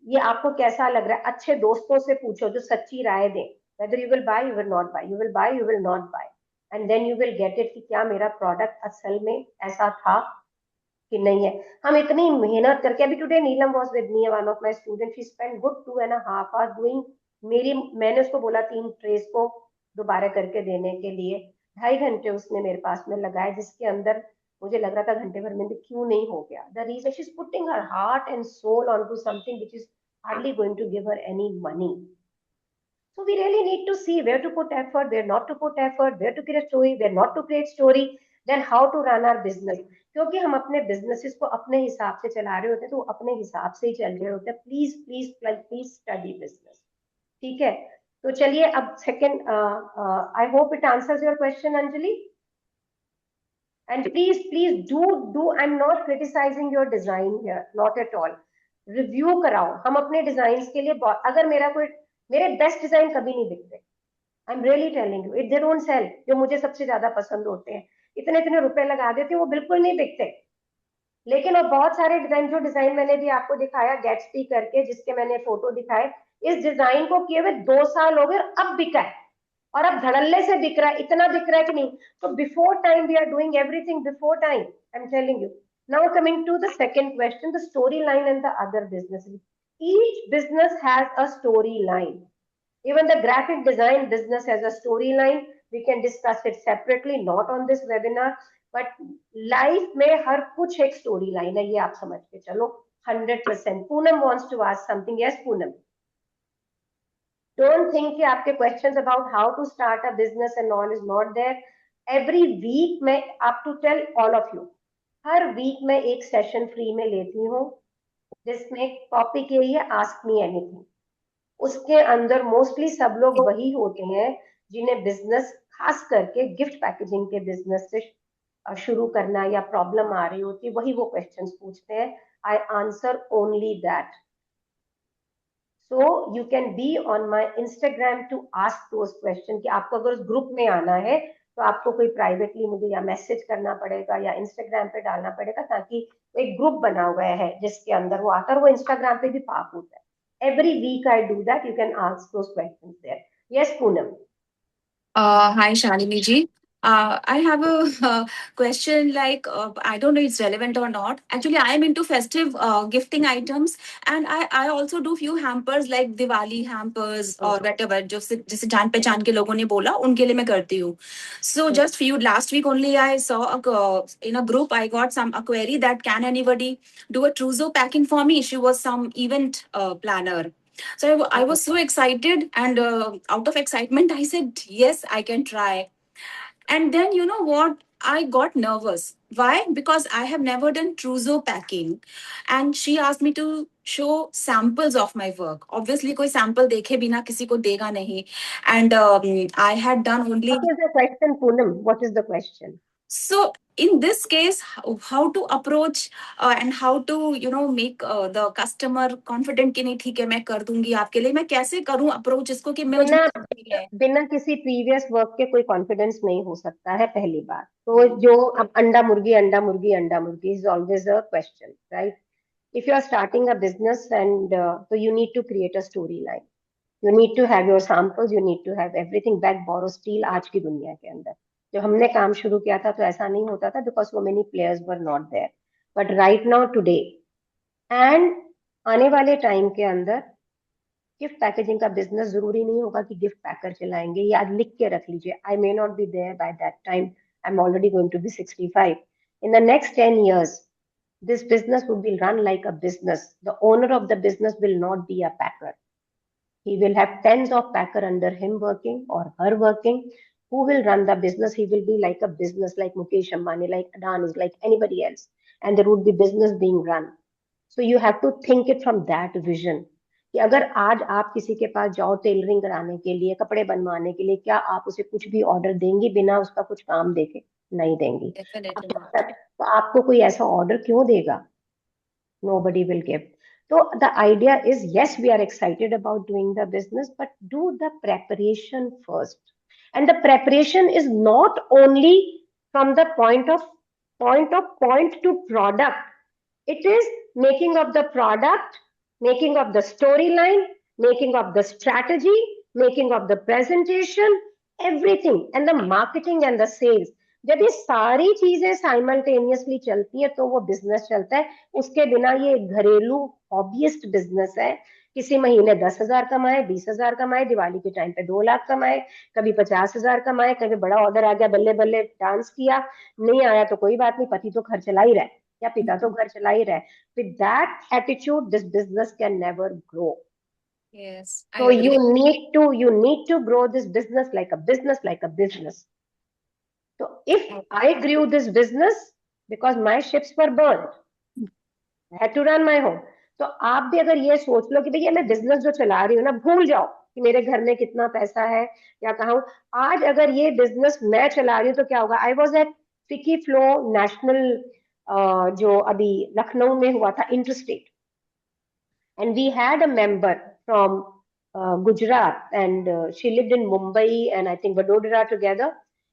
ये आपको कैसा लग रहा है। अच्छे दोस्तों से पूछो जो सच्ची राय दें, whether you will buy, you will not buy, you will buy, you will not buy, and then you will get it कि क्या मेरा प्रोडक्ट असल में ऐसा था कि नहीं है। हम इतनी मेहनत करके, अभी today Neelam was with me, one of my student, she spend good 2.5 hours doing मैंने उसको बोला 3 ट्रेस को दोबारा करके देने के लिए, 2.5 घंटे उसने मेरे पास में लगाए, जिसके अंदर मुझे लग रहा था घंटे भर में भी क्यों नहीं हो गया। The reason she is putting her heart and soul on to something which is hardly going to give her any money. So we really need to see where to put effort, where not to put effort, where to create story, where not to create story, then how to run our business. क्योंकि हम अपने businesses को अपने हिसाब से चला रहे होते हैं, तो अपने हिसाब से ही चल रहे होते हैं. Please please please study business. ठीक है, तो चलिए अब second, I hope it answers your question Anjali. And please do, I'm not criticizing your design here, not at all. Review कराओ. हम अपने डिजाइन के लिए अगर मेरे बेस्ट डिजाइन कभी नहीं बिकते. I am really telling you, it they don't sell. जो मुझे सबसे ज्यादा पसंद होते हैं, इतने रुपए लगा देते हैं, वो बिल्कुल नहीं बिकते. लेकिन और बहुत सारे डिजाइन, जो डिजाइन मैंने भी आपको दिखाया गैट्सबी करके, जिसके मैंने फोटो दिखाए, इस डिजाइन को किए हुए 2 साल हो गए, अब बिका है और अब धड़ल्ले से बिक रहा है. इतना बिक रहा है कि नहीं. तो before time we are doing everything before time. I am telling you. Now coming to the second question, the story line and the other business. Each business has a storyline. Even the graphic design business has a storyline. We can discuss it separately, not on this webinar. But life में हर कुछ एक storyline है, ये आप समझ के चलो 100%. Poonam wants to ask something. Yes, Poonam. Don't think कि आपके questions about how to start a business and all is not there. Every week मैं, up to tell all of you, her week मैं एक session free में लेती हूँ, जिसमें topic यही है आस्क मी एनीथिंग. उसके अंदर मोस्टली सब लोग वही होते हैं जिन्हें बिजनेस, खास करके गिफ्ट पैकेजिंग के बिजनेस से शुरू करना या प्रॉब्लम आ रही होती है, वही वो क्वेश्चंस पूछते हैं. I answer only that. So you can be on my Instagram to ask those question. कि आपको अगर उस ग्रुप में आना है तो आपको कोई प्राइवेटली मुझे या मैसेज करना पड़ेगा या इंस्टाग्राम पे डालना पड़ेगा, ताकि एक ग्रुप बना हुआ है जिसके अंदर वो आता है. वो इंस्टाग्राम पे भी पाप होता है. Every week I do that. You can ask those questions there. Yes, Poonam. Hi, Shalini ji. I have a question, like, I don't know it's relevant or not. Actually, I am into festive gifting items, and I also do few hampers like Diwali hampers or whatever. जैसे जान पहचान के लोगों ने बोला उनके लिए मैं करती हूँ. So just last week only I saw in a group I got a query that can anybody do a trousseau packing for me? She was some event planner. So I was so excited, and out of excitement, I said, yes, I can try. And then, you know what? I got nervous. Why? Because I have never done trousseau packing. And she asked me to show samples of my work. Obviously, कोई sample देखे बिना किसी को देगा नहीं. And I had done only... What is the question, Poonam? What is the question? So in this case, how to approach and how to, you know, make the customer confident कि नहीं ठीक है मैं कर दूंगी आपके लिए. मैं कैसे करूं approach इसको कि मैं बिना किसी प्रीवियस वर्क के कोई कॉन्फिडेंस नहीं हो सकता है, पहली बात. तो जो अब अंडा मुर्गी is always a question, right? If you are starting a business and so you need to create a storyline. You need to have your samples, you need to have everything. Beg, borrow, steal आज की दुनिया के अंदर. जब हमने काम शुरू किया था तो ऐसा नहीं होता था, because so many players were not there. But right now, today, and आने वाले टाइम के अंदर गिफ्ट पैकेजिंग का बिजनेस जरूरी नहीं होगा कि गिफ्ट पैकर चलाएंगे. या लिख के रख लीजिए, I may not be there by that time. I am already going to be 65. In the next 10 years, this business will be run like a business. The owner of the business will not be a packer. He will have tens of packer under him working or her working. Who will run the business? He will be like a business, like Mukesh Ambani, like Adani, like anybody else. And there would be business being run. So you have to think it from that vision. कि अगर आज आप किसी के पास जाओ tailoring कराने के लिए, कपड़े बनवाने के लिए, क्या आप उसे कुछ भी ऑर्डर देंगी बिना उसका कुछ काम देखे? नहीं देंगी. तो आपको कोई ऐसा ऑर्डर क्यों देगा? Nobody will give. So the idea is, yes, we are excited about doing the business, but do the preparation first. And the preparation is not only from the point to product. It is making of the product, making of the storyline, making of the strategy, making of the presentation, everything and the marketing and the sales. जब ये सारी चीजें simultaneously चलती है तो वो business चलता है. उसके बिना ये एक घरेलू हॉबीइस्ट बिजनेस है. किसी महीने 10,000 कमाए, 20,000 कमाए, दिवाली के टाइम पे 2 लाख कमाए, कभी 50,000 कमाए, कभी बड़ा ऑर्डर आ गया, बल्ले बल्ले डांस किया, नहीं आया तो कोई बात नहीं, पति तो घर चला ही रहा है या पिता तो घर चला ही रहा है. With that attitude, this business can never grow. Yes, I So agree. you need to grow this business like a business, like a business. So if I grew this business because my ships were burned, I had to run my home. तो आप भी अगर ये सोच लो कि भैया मैं business जो चला रही हूँ ना, भूल जाओ कि मेरे घर में कितना पैसा है या कहाँ हूँ. आज अगर ये बिजनेस मैं चला रही हूँ तो क्या होगा. आई वॉज एट फिकी फ्लो नेशनल जो अभी लखनऊ में हुआ था, interstate, and we had a member from Gujarat, and she lived in Mumbai and I think Vadodara together.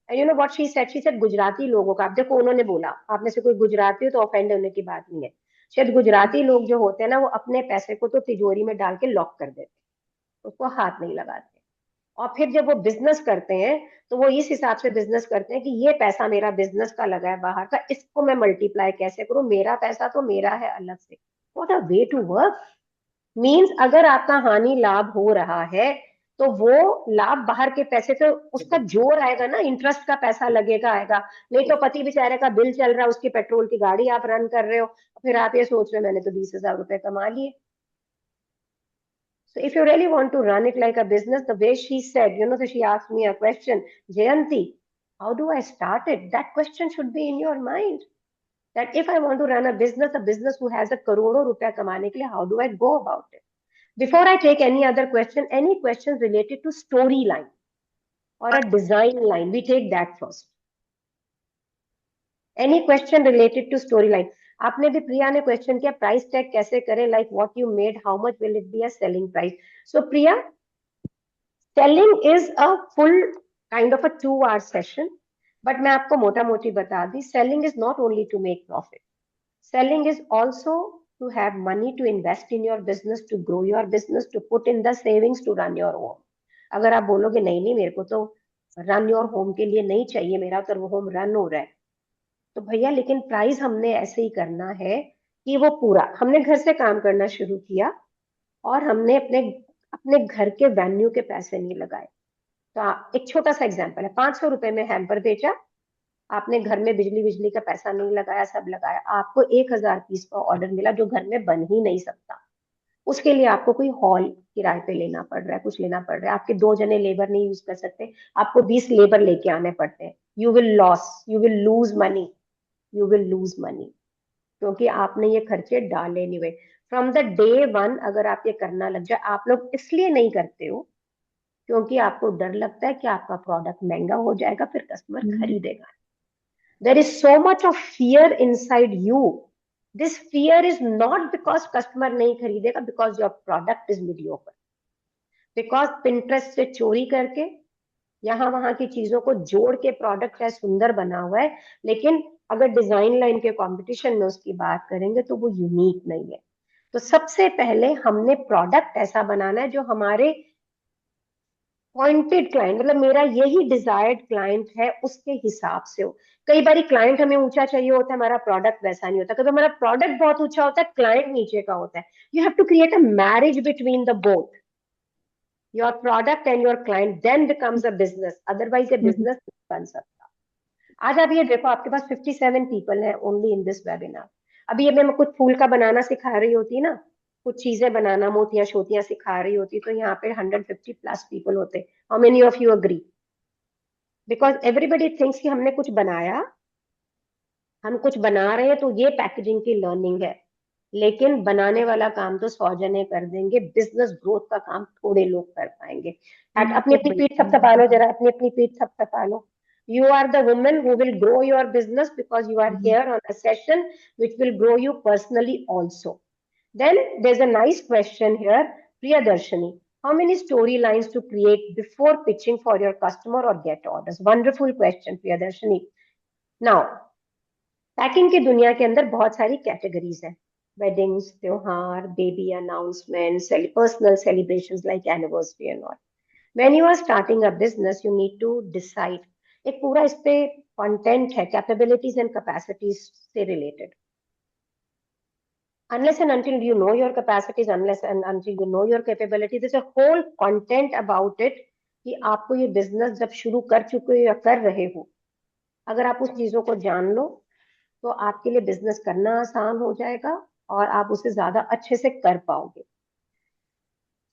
And you know what she said? She said Gujarati लोगों का, आप देखो उन्होंने बोला, आप में से कोई गुजराती हो तो ऑफेंड होने की बात नहीं है. शायद गुजराती लोग जो होते हैं ना, वो अपने पैसे को तो तिजोरी में डाल के लॉक कर देते, उसको हाथ नहीं लगाते. और फिर जब वो बिजनेस करते हैं तो वो इस हिसाब से बिजनेस करते हैं कि ये पैसा मेरा बिजनेस का लगा है बाहर का, इसको मैं मल्टीप्लाई कैसे करूं, मेरा पैसा तो मेरा है अलग से. What a way to work. Means अगर आपका हानि लाभ हो रहा है तो वो लाभ बाहर के पैसे से उसका जोर आएगा ना, इंटरेस्ट का पैसा लगेगा, आएगा. नहीं तो पति बेचारे का बिल चल रहा है, उसकी पेट्रोल की गाड़ी आप रन कर रहे हो, फिर आप ये सोच रहे हो मैंने तो 20,000 रुपए कमा लिए. So if you really want to run it like a business, the way she said, so she asked me a question, Jayanti, how do I start it? That question should be in your mind. That if I want to run a business who has a crore rupees kamane ke liye, how do I go about it? Before I take any other question, any questions related to storyline or a design line, we take that first. Any question related to storyline. आपने भी प्रिया ने question किया price tag कैसे करें, like what you made, how much will it be a selling price. So Priya, selling is a full kind of a 2 hour session, but मैं आपको मोटा मोटी बता दी, selling is not only to make profit. Selling is also to have money to invest in your business, to grow your business, to put in the savings to run your home. अगर आप बोलोगे नहीं नहीं मेरे को तो run your home के लिए नहीं चाहिए, मेरा तो वो होम रन हो रहा है, तो भैया लेकिन प्राइस हमने ऐसे ही करना है कि वो पूरा, हमने घर से काम करना शुरू किया और हमने अपने अपने घर के वेन्यू के पैसे नहीं लगाए. तो एक छोटा सा एग्जांपल है, 500 रुपए में हैम्पर बेचा, आपने घर में बिजली का पैसा नहीं लगाया, सब लगाया, आपको 1,000 पीस का ऑर्डर मिला जो घर में बन ही नहीं सकता. उसके लिए आपको कोई हॉल किराए पे लेना पड़ रहा है, कुछ लेना पड़ रहा है, आपके 2 जने लेबर नहीं यूज कर सकते, आपको 20 लेबर लेके आने पड़ते हैं. यू विल लूज मनी, क्योंकि आपने ये खर्चे डाले नहीं हुए. फ्रॉम द डे वन अगर आप ये करना लग जाए, आप लोग इसलिए नहीं करते हो क्योंकि आपको डर लगता है कि आपका प्रोडक्ट महंगा हो जाएगा, फिर कस्टमर खरीदेगा. There is so much of fear inside you. This fear is not because customer नहीं खरीदेगा, because your product is mediocre. Because Pinterest से चोरी करके यहाँ वहां की चीजों को जोड़ के प्रोडक्ट है सुंदर बना हुआ है, लेकिन अगर डिजाइन लाइन के कंपटीशन में उसकी बात करेंगे तो वो यूनिक नहीं है. तो सबसे पहले हमने प्रोडक्ट ऐसा बनाना है जो हमारे पॉइंटेड क्लाइंट, मतलब मेरा यही डिजायर्ड क्लाइंट है, उसके हिसाब से हो. कई बार क्लाइंट हमें ऊंचा चाहिए होता है, हमारा प्रोडक्ट वैसा नहीं होता. कभी हमारा प्रोडक्ट बहुत ऊंचा होता है, क्लाइंट नीचे का होता है. You have to create a marriage between the both. Your product and your client then becomes a business, otherwise ये बिजनेस नहीं बन सकता. आज आप ये देखो, आपके पास 57 पीपल है ओनली इन दिस वेबिनार. अभी मैं कुछ फूल का बनाना सिखा रही होती ना, कुछ चीजें बनाना, मोतियां शोतियां सिखा रही होती, तो यहाँ पे 150 प्लस पीपल होते. How many of you agree? Because everybody thinks कि हमने कुछ बनाया, हम कुछ बना रहे हैं तो ये पैकेजिंग की लर्निंग है, लेकिन बनाने वाला काम तो 100 जने कर देंगे, बिजनेस ग्रोथ का काम थोड़े लोग कर पाएंगे. अपनी अपनी पीठ थपथपा लो जरा, अपनी अपनी पीठ थपथपा लो. You are the woman who will grow your business because you are here on a session which will grow you personally also. Then there's a nice question here, Priyadarshini. How many storylines to create before pitching for your customer or get orders? Wonderful question, Priyadarshini. Now, packing की दुनिया के अंदर बहुत सारी categories है. Weddings, त्योहार, baby announcement, personal celebrations like anniversary and all. When you are starting a business, you need to decide. एक पूरा इस पे कंटेंट है, कैपेबिलिटीज एंड कैपेसिटीज से related. Unless and until you know your capacities, unless and until you know your capabilities, there's a whole content about it कि आपको ये business जब शुरू कर चुके हो या कर रहे हो, अगर आप उस चीजों को जान लो तो आपके लिए बिजनेस करना आसान हो जाएगा और आप उसे ज्यादा अच्छे से कर पाओगे.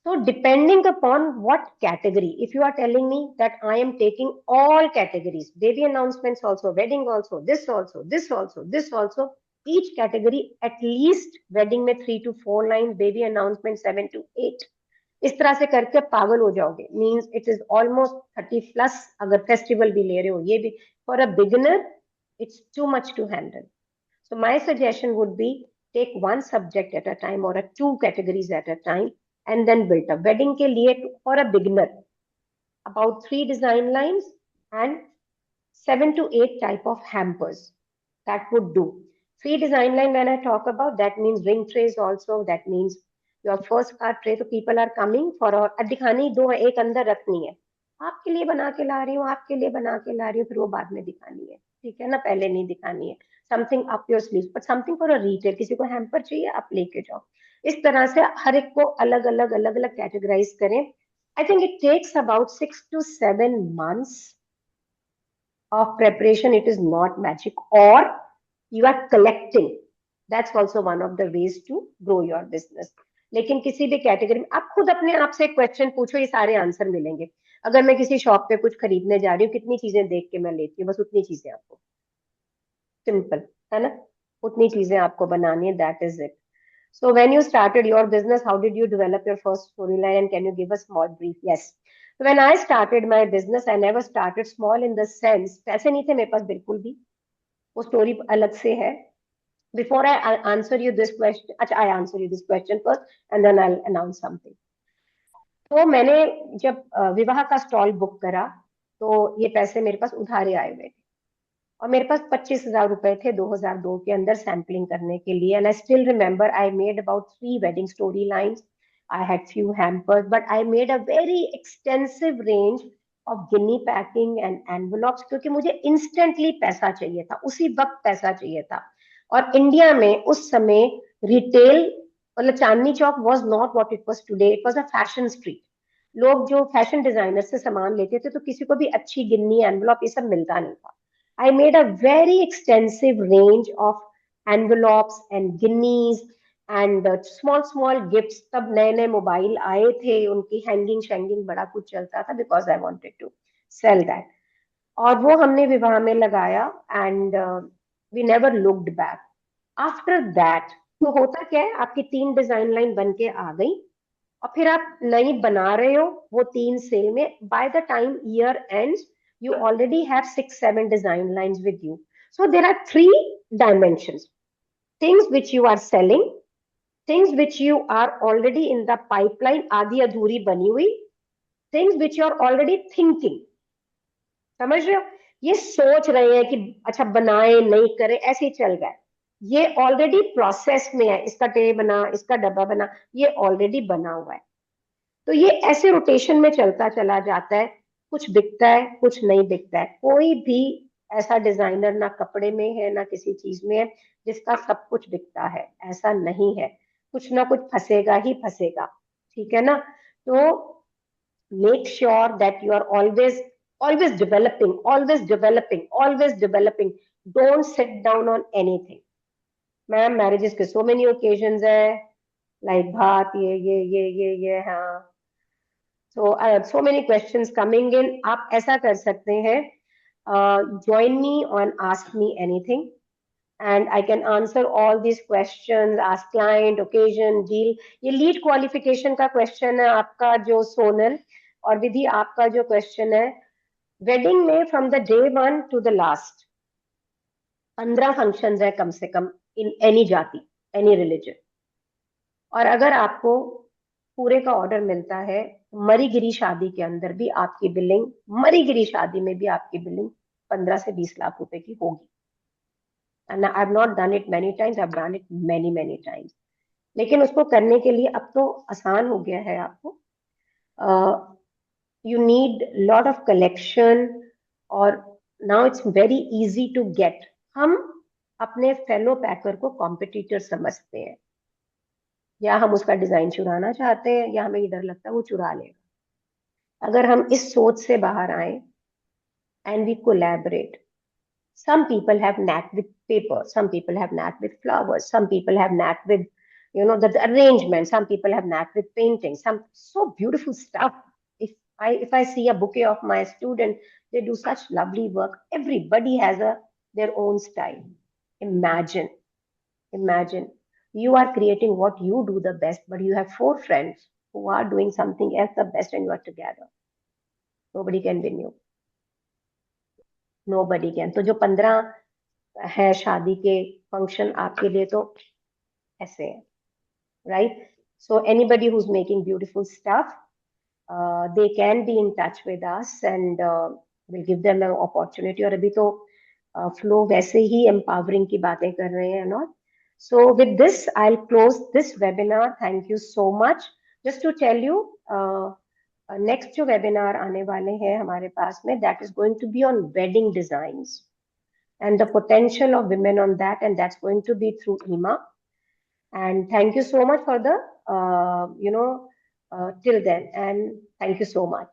So depending upon what category, if you are telling me that I am taking all categories, baby announcements also, wedding also, this also, this also, this also, each category at least wedding में 3 to 4 lines, baby announcement 7 to 8, इस तरह से करके पागल हो जाओगे. Means it is almost 30 plus. अगर festival भी ले रहे हो, ये भी, for a beginner it's too much to handle. So my suggestion would be take one subject at a time or 2 categories at a time and then build up. Wedding के लिए for a beginner about 3 design lines and 7 to 8 type of hampers. That would do. 3 design line when I talk about, that means ring trays also. That means your first card tray. So people are coming for दिखानी 2 है, एक अंदर रखनी है. आपके लिए बना के ला रही हूँ, आपके लिए बना के ला रही हूँ, फिर वो बाद में दिखानी है. ठीक है ना, पहले नहीं दिखानी है. Something up your sleeves, but something for a retail. किसी को हैम्पर चाहिए, आप लेके जाओ. इस तरह से हर एक को अलग अलग कैटेगराइज करें. I think it takes about 6 to 7 months of preparation. It is not magic, or you are collecting. That's also one of the ways to grow your business. लेकिन किसी भी कैटेगरी में आप खुद अपने आप से क्वेश्चन पूछो, ये सारे आंसर मिलेंगे. अगर मैं किसी शॉप पे कुछ खरीदने जा रही हूँ, कितनी चीजें देख के मैं लेती हूँ? बस उतनी चीजें आपको, सिंपल है ना, उतनी चीजें आपको बनानी है. That is it. So when you started your business, how did you develop your first storyline, and can you give a small brief? Yes. So when I started my business, I never started small in the sense, पैसे नहीं थे मेरे पास बिल्कुल भी, वो story अलग से है. Before I answer you this question, अच्छा, I answer you this question first and then I'll announce something. तो मैंने जब विवाह का स्टॉल बुक करा तो ये पैसे मेरे पास उधारे आए हुए थे और मेरे पास 25,000 रुपए थे 2002 के अंदर सैम्पलिंग करने के लिए. And I still remember I made about 3 wedding story lines. I had few hampers, but I made a very extensive range of Guinea packing and envelopes, क्योंकि मुझे इंस्टेंटली पैसा चाहिए था, उसी वक्त पैसा चाहिए था. और इंडिया में उस समय रिटेल, मतलब Chandni Chowk was not what it was today. It was a fashion street. लोग जो फैशन डिजाइनर से सामान लेते थे तो किसी को भी अच्छी गिन्नी एनवलप ये सब मिलता नहीं था. I made a very extensive range of envelopes and guineas and small gifts. तब नए नए मोबाइल आए थे, उनकी हैंगिंग शैंगिंग बड़ा कुछ चलता था, because I wanted to sell that. और वो हमने विवाह में लगाया and we never looked back. After that, तो होता क्या है, आपकी 3 डिजाइन लाइन बन के आ गई और फिर आप नई बना रहे हो वो 3 सेल में. By the time year ends, you already have 6-7 design lines with you. So there are 3 dimensions: things which you are selling, things which you are already in the pipeline, आधी अधूरी बनी हुई, things which you are already thinking. समझ रहे हो? ये सोच रहे हैं कि अच्छा बनाए नहीं करे, ऐसे ही चल रहा है. ये ऑलरेडी प्रोसेस में है. इसका ट्रे बना, इसका डब्बा बना, ये ऑलरेडी बना हुआ है. तो ये ऐसे रोटेशन में चलता चला जाता है. कुछ बिकता है, कुछ नहीं बिकता है. कोई भी ऐसा डिजाइनर ना कपड़े में है ना किसी चीज में है जिसका सब कुछ बिकता है. ऐसा नहीं है. कुछ ना कुछ फंसेगा ही फंसेगा. ठीक है ना? तो make sure that you are always developing. Don't sit down on anything. Ma'am marriages के so many occasions है, like भात, ये हाँ. So I have so many questions coming in. आप ऐसा कर सकते हैं, join me on Ask Me Anything and I can answer all these questions. Ask client, occasion, deal. ये lead qualification का question है आपका जो सोनल, और विधि आपका जो question है wedding में from the day 1 to the last 15 functions है कम से कम in any जाति, any religion. और अगर आपको पूरे का ऑर्डर मिलता है, मरीगिरी शादी के अंदर भी आपकी बिलिंग, मरीगिरी शादी में भी आपकी बिलिंग 15 से 20 लाख रुपए की होगी. And I have not done it many times, I have done it many times. लेकिन उसको करने के लिए अब तो आसान हो गया है आपको. you need a lot of collection, or now it's very easy to get. हम अपने फेलो पैकर को कॉम्पिटिटर समझते हैं, या हम उसका डिजाइन चुराना चाहते हैं, या हमें डर लगता है वो चुरा लेगा। अगर हम इस सोच से बाहर आए and we collaborate. Some people have knack with paper, some people have knack with flowers, some people have knack with, the arrangement, some people have knack with painting, some so beautiful stuff. If I see a bouquet of my student, they do such lovely work. Everybody has their own style. Imagine you are creating what you do the best, but you have 4 friends who are doing something else the best, and you are together. Nobody can win you. Nobody can. तो जो 15 है शादी के function आपके लिए, तो ऐसे है, right? So anybody who's making beautiful stuff, they can be in touch with us, and we'll give them an opportunity. और अभी तो flow वैसे ही empowering की बातें कर रहे हैं, not? So with this, I'll close this webinar. Thank you so much. Just to tell you, next जो webinar आने वाले हैं हमारे पास में, that is going to be on wedding designs and the potential of women on that, and that's going to be through IMA. And thank you so much for the, till then, and thank you so much.